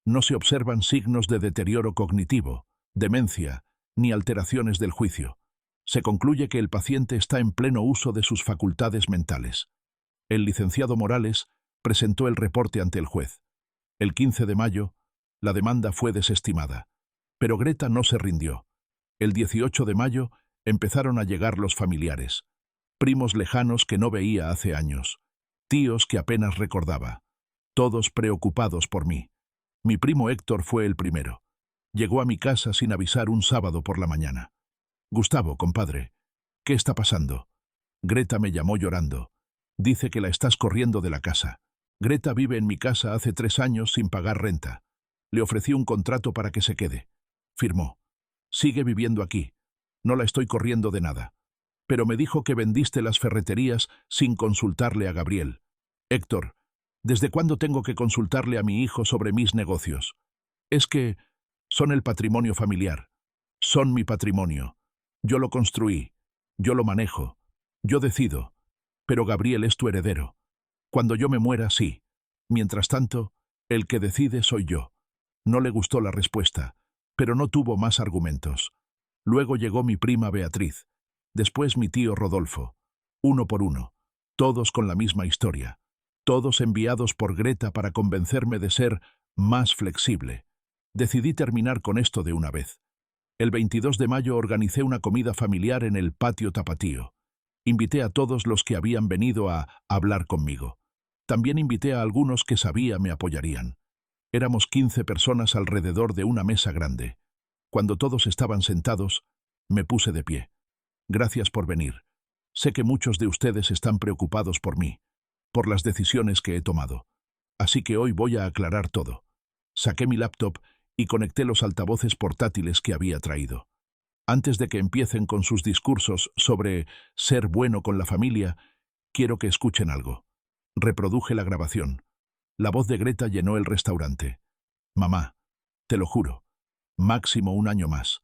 No se observan signos de deterioro cognitivo, demencia, ni alteraciones del juicio. Se concluye que el paciente está en pleno uso de sus facultades mentales. El licenciado Morales presentó el reporte ante el juez. El 15 de mayo, la demanda fue desestimada. Pero Greta no se rindió. El 18 de mayo empezaron a llegar los familiares. Primos lejanos que no veía hace años. Tíos que apenas recordaba. Todos preocupados por mí. Mi primo Héctor fue el primero. Llegó a mi casa sin avisar un sábado por la mañana. «Gustavo, compadre, ¿qué está pasando?» Greta me llamó llorando. Dice que la estás corriendo de la casa. Greta vive en mi casa hace 3 años sin pagar renta. Le ofrecí un contrato para que se quede. Firmó. Sigue viviendo aquí. No la estoy corriendo de nada. Pero me dijo que vendiste las ferreterías sin consultarle a Gabriel. Héctor, ¿desde cuándo tengo que consultarle a mi hijo sobre mis negocios? Es que son el patrimonio familiar. Son mi patrimonio. Yo lo construí. Yo lo manejo. Yo decido. Pero Gabriel es tu heredero. Cuando yo me muera, sí. Mientras tanto, el que decide soy yo. No le gustó la respuesta, pero no tuvo más argumentos. Luego llegó mi prima Beatriz. Después mi tío Rodolfo. Uno por uno. Todos con la misma historia. Todos enviados por Greta para convencerme de ser más flexible. Decidí terminar con esto de una vez. El 22 de mayo organicé una comida familiar en el patio Tapatío. Invité a todos los que habían venido a hablar conmigo. También invité a algunos que sabía me apoyarían. Éramos 15 personas alrededor de una mesa grande. Cuando todos estaban sentados, me puse de pie. Gracias por venir. Sé que muchos de ustedes están preocupados por mí, por las decisiones que he tomado. Así que hoy voy a aclarar todo. Saqué mi laptop y conecté los altavoces portátiles que había traído. Antes de que empiecen con sus discursos sobre ser bueno con la familia, quiero que escuchen algo. Reproduje la grabación. La voz de Greta llenó el restaurante. Mamá, te lo juro, máximo 1 año más.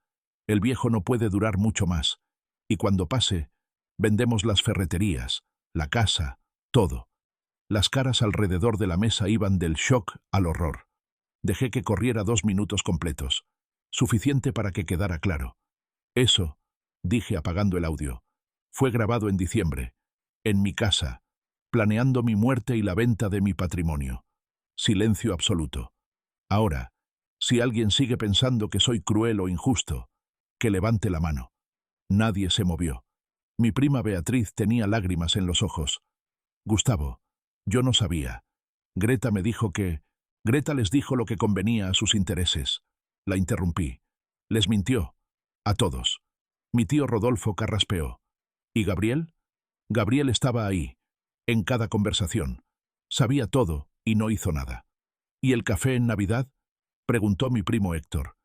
El viejo no puede durar mucho más. Y cuando pase, vendemos las ferreterías, la casa, todo. Las caras alrededor de la mesa iban del shock al horror. Dejé que corriera 2 minutos completos, suficiente para que quedara claro. Eso, dije apagando el audio, fue grabado en diciembre, en mi casa, planeando mi muerte y la venta de mi patrimonio. Silencio absoluto. Ahora, si alguien sigue pensando que soy cruel o injusto, que levante la mano. Nadie se movió. Mi prima Beatriz tenía lágrimas en los ojos. Gustavo, yo no sabía. Greta me dijo que... Greta les dijo lo que convenía a sus intereses. La interrumpí. Les mintió. A todos. Mi tío Rodolfo carraspeó. ¿Y Gabriel? Gabriel estaba ahí, en cada conversación. Sabía todo y no hizo nada. ¿Y el café en Navidad? Preguntó mi primo Héctor.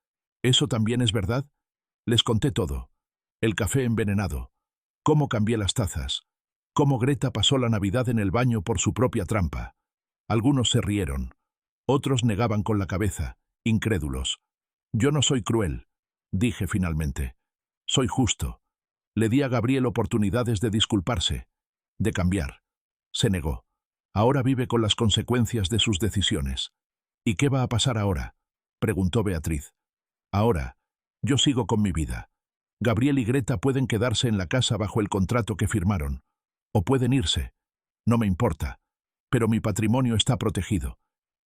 ¿Eso también es verdad? Les conté todo. El café envenenado. Cómo cambié las tazas. Cómo Greta pasó la Navidad en el baño por su propia trampa. Algunos se rieron. Otros negaban con la cabeza, incrédulos. Yo no soy cruel, dije finalmente. Soy justo. Le di a Gabriel oportunidades de disculparse, de cambiar. Se negó. Ahora vive con las consecuencias de sus decisiones. ¿Y qué va a pasar ahora?, preguntó Beatriz. Ahora, yo sigo con mi vida. Gabriel y Greta pueden quedarse en la casa bajo el contrato que firmaron. O pueden irse. No me importa. Pero mi patrimonio está protegido.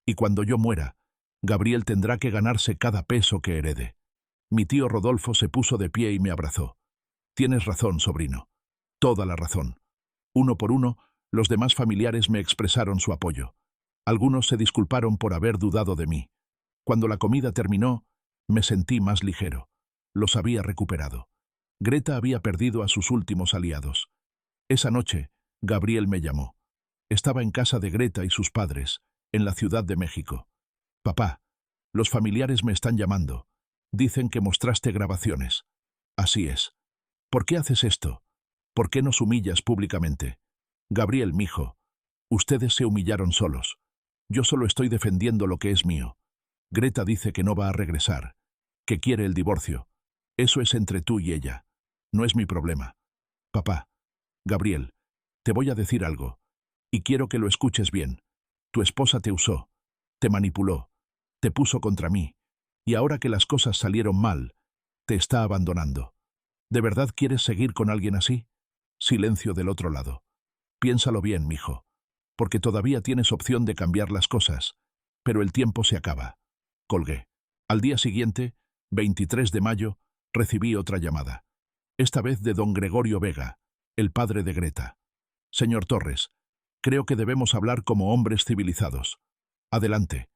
Y cuando yo muera, Gabriel tendrá que ganarse cada peso que herede. Mi tío Rodolfo se puso de pie y me abrazó. Tienes razón, sobrino. Toda la razón. Uno por uno, los demás familiares me expresaron su apoyo. Algunos se disculparon por haber dudado de mí. Cuando la comida terminó, me sentí más ligero. Los había recuperado. Greta había perdido a sus últimos aliados. Esa noche, Gabriel me llamó. Estaba en casa de Greta y sus padres, en la Ciudad de México. Papá, los familiares me están llamando. Dicen que mostraste grabaciones. Así es. ¿Por qué haces esto? ¿Por qué nos humillas públicamente? Gabriel, mijo, ustedes se humillaron solos. Yo solo estoy defendiendo lo que es mío. Greta dice que no va a regresar, que quiere el divorcio. Eso es entre tú y ella. No es mi problema. Papá, Gabriel, te voy a decir algo, y quiero que lo escuches bien. Tu esposa te usó, te manipuló, te puso contra mí, y ahora que las cosas salieron mal, te está abandonando. ¿De verdad quieres seguir con alguien así? Silencio del otro lado. Piénsalo bien, mijo, porque todavía tienes opción de cambiar las cosas. Pero el tiempo se acaba. Colgué. Al día siguiente, 23 de mayo, recibí otra llamada. Esta vez de don Gregorio Vega, el padre de Greta. Señor Torres, creo que debemos hablar como hombres civilizados. Adelante.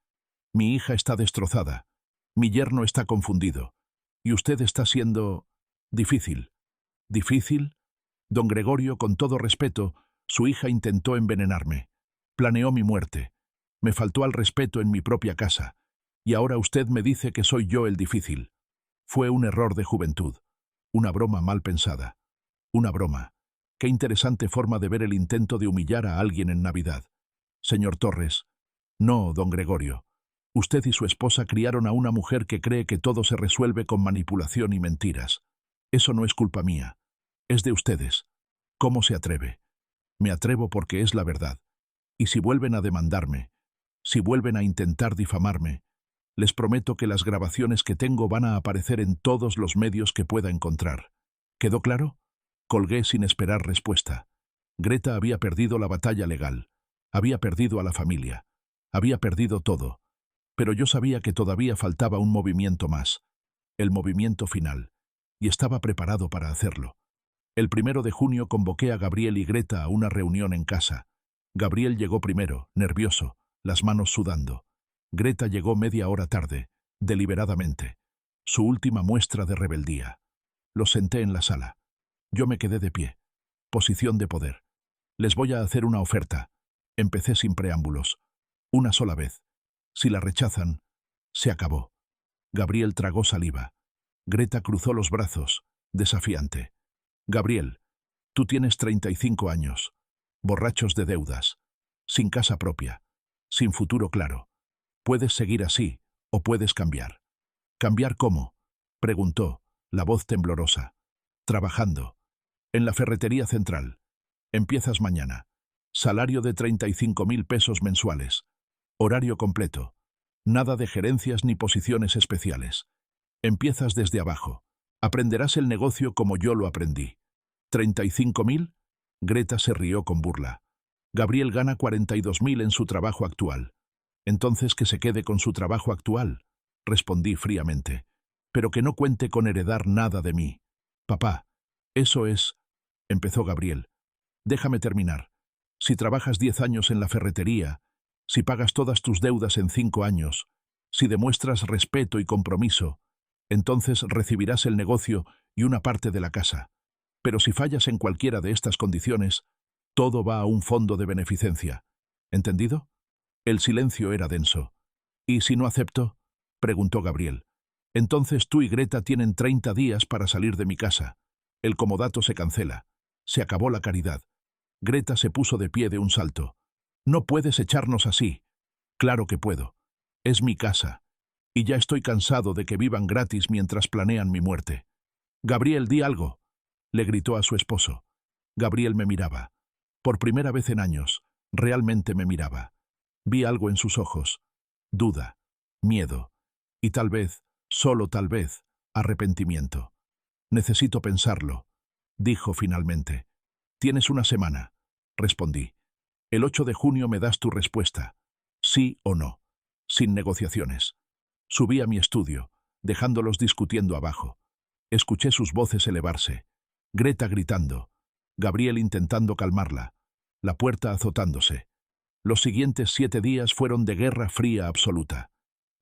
Mi hija está destrozada. Mi yerno está confundido. Y usted está siendo... difícil. ¿Difícil? Don Gregorio, con todo respeto, su hija intentó envenenarme. Planeó mi muerte. Me faltó al respeto en mi propia casa. Y ahora usted me dice que soy yo el difícil. Fue un error de juventud. Una broma mal pensada. Una broma. Qué interesante forma de ver el intento de humillar a alguien en Navidad. Señor Torres. No, don Gregorio. Usted y su esposa criaron a una mujer que cree que todo se resuelve con manipulación y mentiras. Eso no es culpa mía. Es de ustedes. ¿Cómo se atreve? Me atrevo porque es la verdad. Y si vuelven a demandarme, si vuelven a intentar difamarme, les prometo que las grabaciones que tengo van a aparecer en todos los medios que pueda encontrar. ¿Quedó claro? Colgué sin esperar respuesta. Greta había perdido la batalla legal. Había perdido a la familia. Había perdido todo. Pero yo sabía que todavía faltaba un movimiento más. El movimiento final. Y estaba preparado para hacerlo. El 1 de junio convoqué a Gabriel y Greta a una reunión en casa. Gabriel llegó primero, nervioso, las manos sudando. Greta llegó media hora tarde, deliberadamente. Su última muestra de rebeldía. Los senté en la sala. Yo me quedé de pie. Posición de poder. Les voy a hacer una oferta. Empecé sin preámbulos. Una sola vez. Si la rechazan, se acabó. Gabriel tragó saliva. Greta cruzó los brazos, desafiante. Gabriel, tú tienes 35 años. Borrachos de deudas. Sin casa propia. Sin futuro claro. Puedes seguir así, o puedes cambiar. ¿Cambiar cómo? Preguntó, la voz temblorosa. Trabajando. En la ferretería central. Empiezas mañana. Salario de 35.000 pesos mensuales. Horario completo. Nada de gerencias ni posiciones especiales. Empiezas desde abajo. Aprenderás el negocio como yo lo aprendí. ¿35.000? Greta se rió con burla. Gabriel gana 42.000 en su trabajo actual. Entonces que se quede con su trabajo actual, respondí fríamente. Pero que no cuente con heredar nada de mí. Papá, eso es... empezó Gabriel. Déjame terminar. Si trabajas 10 años en la ferretería, si pagas todas tus deudas en 5 años, si demuestras respeto y compromiso, entonces recibirás el negocio y una parte de la casa. Pero si fallas en cualquiera de estas condiciones, todo va a un fondo de beneficencia. ¿Entendido? El silencio era denso. ¿Y si no acepto? Preguntó Gabriel. Entonces tú y Greta tienen 30 días para salir de mi casa. El comodato se cancela. Se acabó la caridad. Greta se puso de pie de un salto. No puedes echarnos así. Claro que puedo. Es mi casa. Y ya estoy cansado de que vivan gratis mientras planean mi muerte. Gabriel, di algo. Le gritó a su esposo. Gabriel me miraba. Por primera vez en años, realmente me miraba. Vi algo en sus ojos. Duda, miedo. Y tal vez, solo tal vez, arrepentimiento. Necesito pensarlo, dijo finalmente. Tienes una semana, respondí. El 8 de junio me das tu respuesta. Sí o no. Sin negociaciones. Subí a mi estudio, dejándolos discutiendo abajo. Escuché sus voces elevarse. Greta gritando. Gabriel intentando calmarla. La puerta azotándose. Los siguientes 7 días fueron de guerra fría absoluta.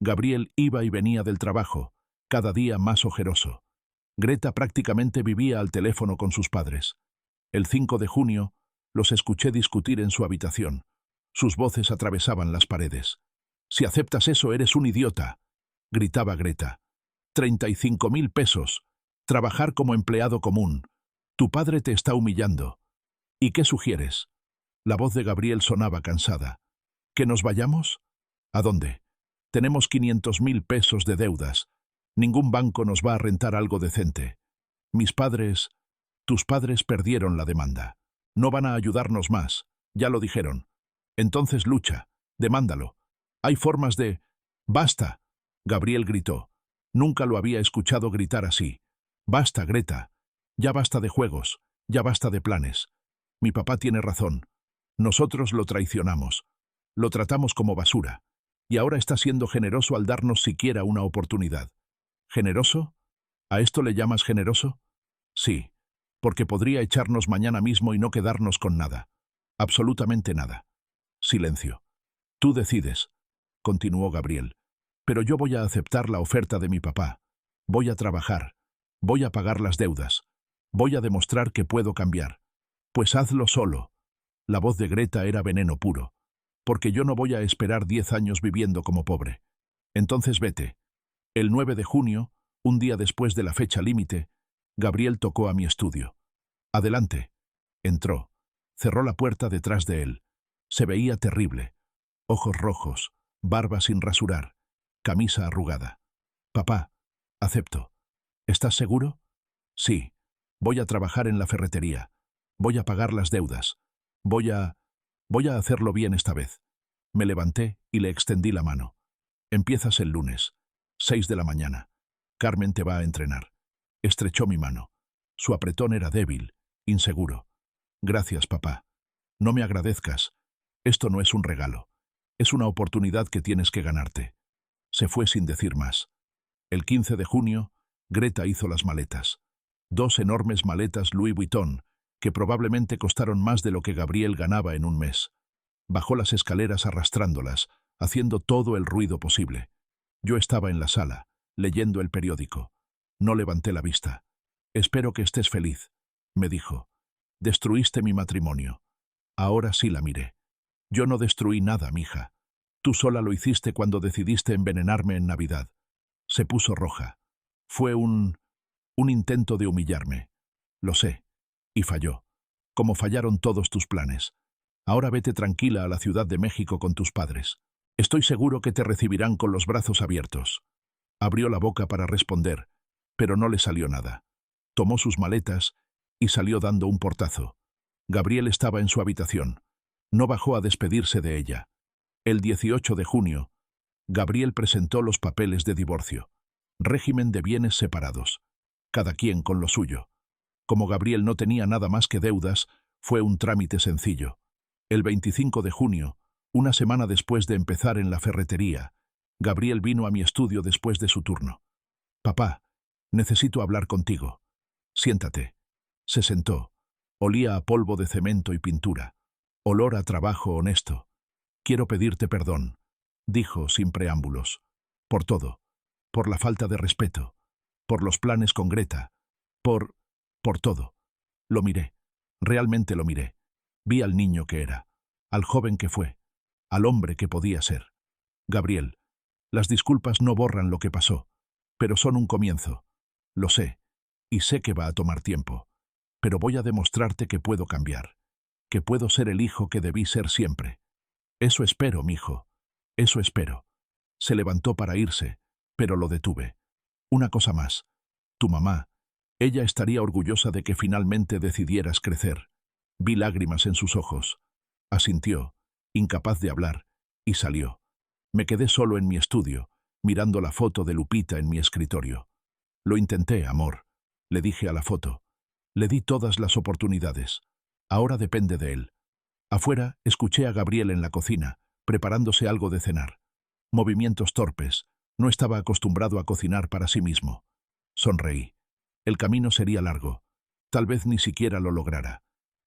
Gabriel iba y venía del trabajo, cada día más ojeroso. Greta prácticamente vivía al teléfono con sus padres. El 5 de junio, los escuché discutir en su habitación. Sus voces atravesaban las paredes. «Si aceptas eso, eres un idiota», gritaba Greta. 35.000 pesos. Trabajar como empleado común. Tu padre te está humillando. ¿Y qué sugieres? La voz de Gabriel sonaba cansada. ¿Que nos vayamos? ¿A dónde? Tenemos 500.000 pesos de deudas. Ningún banco nos va a rentar algo decente. Mis padres... Tus padres perdieron la demanda. No van a ayudarnos más. Ya lo dijeron. Entonces lucha. Demándalo. Hay formas de... ¡Basta! Gabriel gritó. Nunca lo había escuchado gritar así. Basta, Greta. Ya basta de juegos. Ya basta de planes. Mi papá tiene razón. Nosotros lo traicionamos. Lo tratamos como basura. Y ahora está siendo generoso al darnos siquiera una oportunidad. ¿Generoso? ¿A esto le llamas generoso? Sí, porque podría echarnos mañana mismo y no quedarnos con nada. Absolutamente nada. Silencio. Tú decides, continuó Gabriel. Pero yo voy a aceptar la oferta de mi papá. Voy a trabajar. Voy a pagar las deudas. Voy a demostrar que puedo cambiar. Pues hazlo solo. La voz de Greta era veneno puro. Porque yo no voy a esperar 10 años viviendo como pobre. Entonces vete. El 9 de junio, un día después de la fecha límite, Gabriel tocó a mi estudio. Adelante. Entró. Cerró la puerta detrás de él. Se veía terrible. Ojos rojos, barba sin rasurar, camisa arrugada. Papá, acepto. ¿Estás seguro? Sí. Voy a trabajar en la ferretería. Voy a pagar las deudas. Voy a hacerlo bien esta vez. Me levanté y le extendí la mano. Empiezas el lunes, 6 de la mañana. Carmen te va a entrenar. Estrechó mi mano. Su apretón era débil, inseguro. Gracias, papá. No me agradezcas. Esto no es un regalo. Es una oportunidad que tienes que ganarte. Se fue sin decir más. El 15 de junio, Greta hizo las maletas. 2 enormes maletas Louis Vuitton, que probablemente costaron más de lo que Gabriel ganaba en un mes. Bajó las escaleras arrastrándolas, haciendo todo el ruido posible. Yo estaba en la sala, leyendo el periódico. No levanté la vista. Espero que estés feliz, me dijo. Destruiste mi matrimonio. Ahora sí la miré. Yo no destruí nada, mija. Tú sola lo hiciste cuando decidiste envenenarme en Navidad. Se puso roja. Fue un intento de humillarme. Lo sé. Y falló. Como fallaron todos tus planes. Ahora vete tranquila a la Ciudad de México con tus padres. Estoy seguro que te recibirán con los brazos abiertos. Abrió la boca para responder, pero no le salió nada. Tomó sus maletas y salió dando un portazo. Gabriel estaba en su habitación. No bajó a despedirse de ella. El 18 de junio, Gabriel presentó los papeles de divorcio. Régimen de bienes separados. Cada quien con lo suyo. Como Gabriel no tenía nada más que deudas, fue un trámite sencillo. El 25 de junio, una semana después de empezar en la ferretería, Gabriel vino a mi estudio después de su turno. Papá, necesito hablar contigo. Siéntate. Se sentó. Olía a polvo de cemento y pintura. Olor a trabajo honesto. Quiero pedirte perdón, dijo sin preámbulos. Por todo. Por la falta de respeto. Por los planes con Greta. Por todo. Lo miré. Realmente lo miré. Vi al niño que era. Al joven que fue. Al hombre que podía ser. Gabriel, las disculpas no borran lo que pasó, pero son un comienzo. Lo sé. Y sé que va a tomar tiempo. Pero voy a demostrarte que puedo cambiar. Que puedo ser el hijo que debí ser siempre. Eso espero, mijo. Eso espero. Se levantó para irse, pero lo detuve. Una cosa más. Tu mamá. Ella estaría orgullosa de que finalmente decidieras crecer. Vi lágrimas en sus ojos. Asintió, incapaz de hablar, y salió. Me quedé solo en mi estudio, mirando la foto de Lupita en mi escritorio. Lo intenté, amor. Le dije a la foto. Le di todas las oportunidades. Ahora depende de él. Afuera, escuché a Gabriel en la cocina, preparándose algo de cenar. Movimientos torpes. No estaba acostumbrado a cocinar para sí mismo. Sonreí. El camino sería largo. Tal vez ni siquiera lo lograra.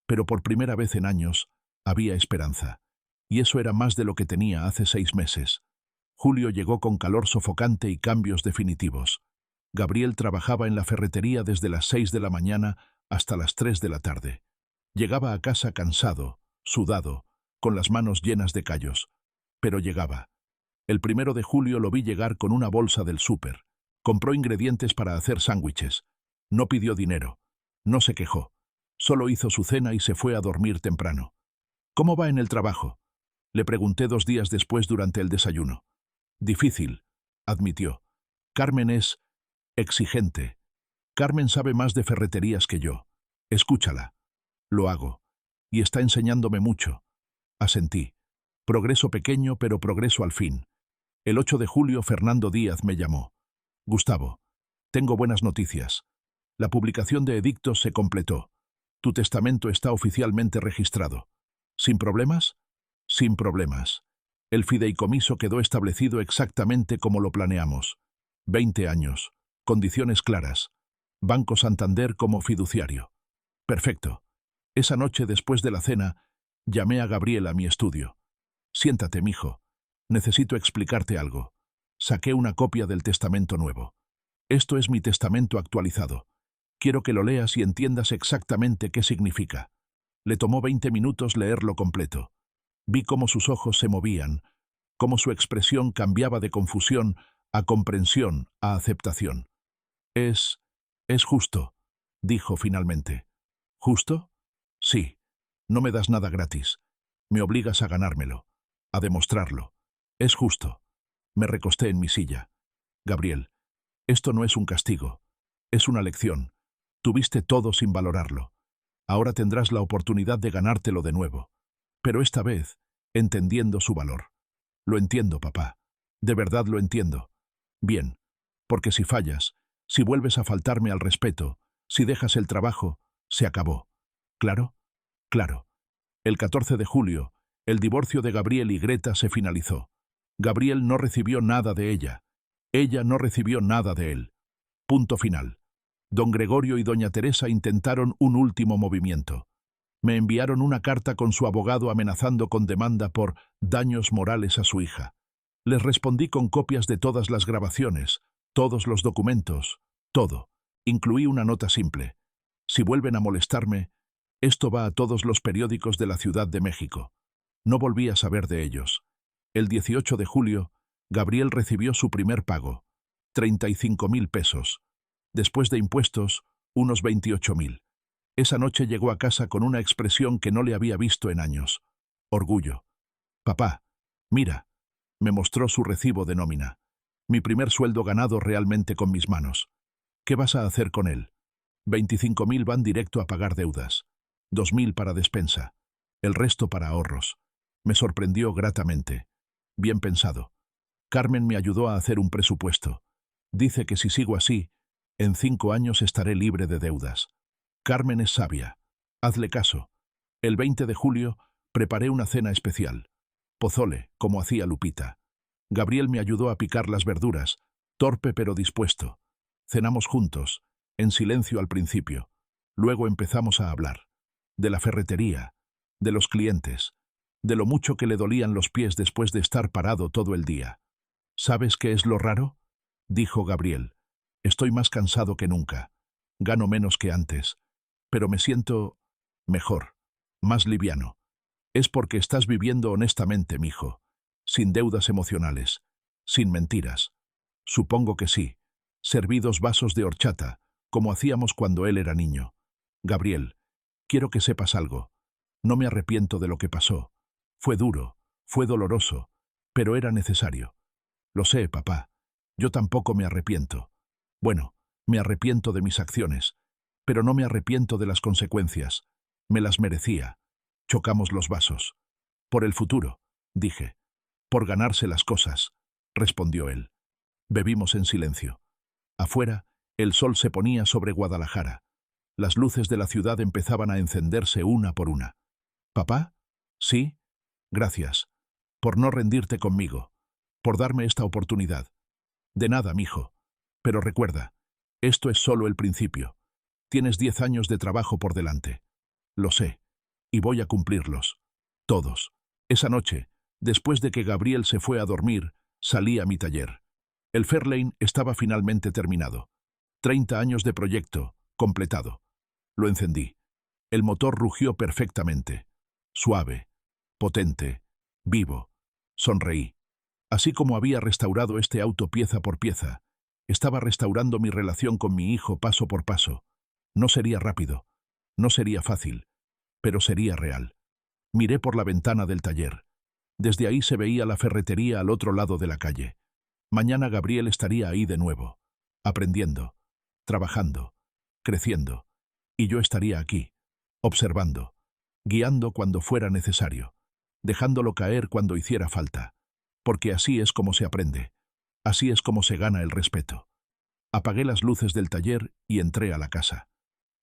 Pero por primera vez en años, había esperanza. Y eso era más de lo que tenía hace 6 meses. Julio llegó con calor sofocante y cambios definitivos. Gabriel trabajaba en la ferretería desde las 6 de la mañana hasta las 3 de la tarde. Llegaba a casa cansado, sudado, con las manos llenas de callos. Pero llegaba. El 1 de julio lo vi llegar con una bolsa del súper. Compró ingredientes para hacer sándwiches. No pidió dinero. No se quejó. Solo hizo su cena y se fue a dormir temprano. ¿Cómo va en el trabajo? Le pregunté 2 días después durante el desayuno. Difícil, admitió. Carmen es exigente. Carmen sabe más de ferreterías que yo. Escúchala. Lo hago. Y está enseñándome mucho. Asentí. Progreso pequeño, pero progreso al fin. El 8 de julio Fernando Díaz me llamó. Gustavo, tengo buenas noticias. La publicación de edictos se completó. Tu testamento está oficialmente registrado. ¿Sin problemas? Sin problemas. El fideicomiso quedó establecido exactamente como lo planeamos. 20 años. Condiciones claras. Banco Santander como fiduciario. Perfecto. Esa noche, después de la cena, llamé a Gabriel a mi estudio. Siéntate, mijo. Necesito explicarte algo. Saqué una copia del testamento nuevo. Esto es mi testamento actualizado. Quiero que lo leas y entiendas exactamente qué significa. Le tomó 20 minutos leerlo completo. Vi cómo sus ojos se movían, cómo su expresión cambiaba de confusión a comprensión, a aceptación. Es justo, dijo finalmente. ¿Justo? Sí. No me das nada gratis. Me obligas a ganármelo, a demostrarlo. Es justo. Me recosté en mi silla. Gabriel, esto no es un castigo. Es una lección. Tuviste todo sin valorarlo. Ahora tendrás la oportunidad de ganártelo de nuevo. Pero esta vez, entendiendo su valor. Lo entiendo, papá. De verdad lo entiendo. Bien. Porque si fallas, si vuelves a faltarme al respeto, si dejas el trabajo, se acabó. ¿Claro? Claro. El 14 de julio, el divorcio de Gabriel y Greta se finalizó. Gabriel no recibió nada de ella. Ella no recibió nada de él. Punto final. Don Gregorio y doña Teresa intentaron un último movimiento. Me enviaron una carta con su abogado amenazando con demanda por daños morales a su hija. Les respondí con copias de todas las grabaciones, todos los documentos, todo. Incluí una nota simple. Si vuelven a molestarme, esto va a todos los periódicos de la Ciudad de México. No volví a saber de ellos. El 18 de julio, Gabriel recibió su primer pago, 35.000 pesos. Después de impuestos, unos 28.000. Esa noche llegó a casa con una expresión que no le había visto en años. Orgullo. Papá, mira. Me mostró su recibo de nómina. Mi primer sueldo ganado realmente con mis manos. ¿Qué vas a hacer con él? 25.000 van directo a pagar deudas. 2.000 para despensa. El resto para ahorros. Me sorprendió gratamente. Bien pensado. Carmen me ayudó a hacer un presupuesto. Dice que si sigo así, en 5 años estaré libre de deudas. Carmen es sabia. Hazle caso. El 20 de julio preparé una cena especial. Pozole, como hacía Lupita. Gabriel me ayudó a picar las verduras, torpe pero dispuesto. Cenamos juntos, en silencio al principio. Luego empezamos a hablar. De la ferretería, de los clientes, de lo mucho que le dolían los pies después de estar parado todo el día. ¿Sabes qué es lo raro? Dijo Gabriel. Estoy más cansado que nunca. Gano menos que antes. Pero me siento mejor, más liviano. Es porque estás viviendo honestamente, mijo. Sin deudas emocionales. Sin mentiras. Supongo que sí. Serví 2 vasos de horchata, como hacíamos cuando él era niño. Gabriel, quiero que sepas algo. No me arrepiento de lo que pasó. Fue duro, fue doloroso, pero era necesario. Lo sé, papá. Yo tampoco me arrepiento. Bueno, me arrepiento de mis acciones, pero no me arrepiento de las consecuencias. Me las merecía. Chocamos los vasos. Por el futuro, dije. Por ganarse las cosas, respondió él. Bebimos en silencio. Afuera, el sol se ponía sobre Guadalajara. Las luces de la ciudad empezaban a encenderse una por una. ¿Papá? Sí. Gracias. Por no rendirte conmigo. Por darme esta oportunidad. De nada, mijo. Pero recuerda, esto es solo el principio. Tienes 10 años de trabajo por delante. Lo sé. Y voy a cumplirlos. Todos. Esa noche, después de que Gabriel se fue a dormir, salí a mi taller. El Fairlane estaba finalmente terminado. 30 años de proyecto, completado. Lo encendí. El motor rugió perfectamente. Suave, potente, vivo. Sonreí. Así como había restaurado este auto pieza por pieza, estaba restaurando mi relación con mi hijo paso por paso. No sería rápido, no sería fácil, pero sería real. Miré por la ventana del taller. Desde ahí se veía la ferretería al otro lado de la calle. Mañana Gabriel estaría ahí de nuevo, aprendiendo, trabajando, creciendo. Y yo estaría aquí, observando, guiando cuando fuera necesario, dejándolo caer cuando hiciera falta. Porque así es como se aprende, así es como se gana el respeto. Apagué las luces del taller y entré a la casa.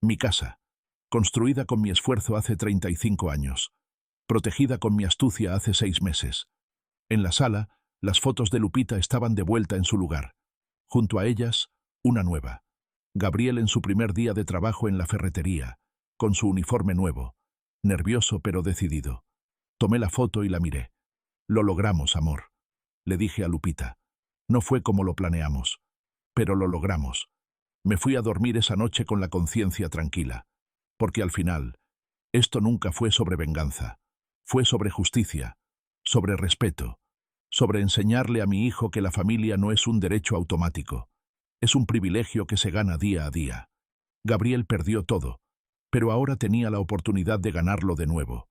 Mi casa, construida con mi esfuerzo hace 35 años, protegida con mi astucia hace 6 meses. En la sala, las fotos de Lupita estaban de vuelta en su lugar. Junto a ellas, una nueva. Gabriel en su primer día de trabajo en la ferretería, con su uniforme nuevo, nervioso pero decidido. Tomé la foto y la miré. Lo logramos, amor, le dije a Lupita. No fue como lo planeamos, pero lo logramos. Me fui a dormir esa noche con la conciencia tranquila, porque al final, esto nunca fue sobre venganza, fue sobre justicia, sobre respeto, sobre enseñarle a mi hijo que la familia no es un derecho automático, es un privilegio que se gana día a día. Gabriel perdió todo, pero ahora tenía la oportunidad de ganarlo de nuevo,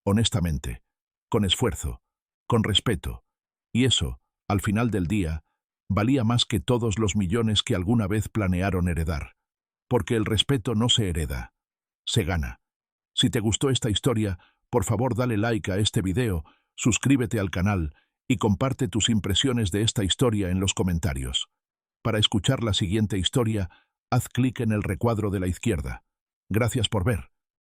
honestamente, con esfuerzo, con respeto, y eso, al final del día, valía más que todos los millones que alguna vez planearon heredar, porque el respeto no se hereda, se gana. Si te gustó esta historia, por favor dale like a este video, suscríbete al canal y comparte tus impresiones de esta historia en los comentarios. Para escuchar la siguiente historia, haz clic en el recuadro de la izquierda. Gracias por ver.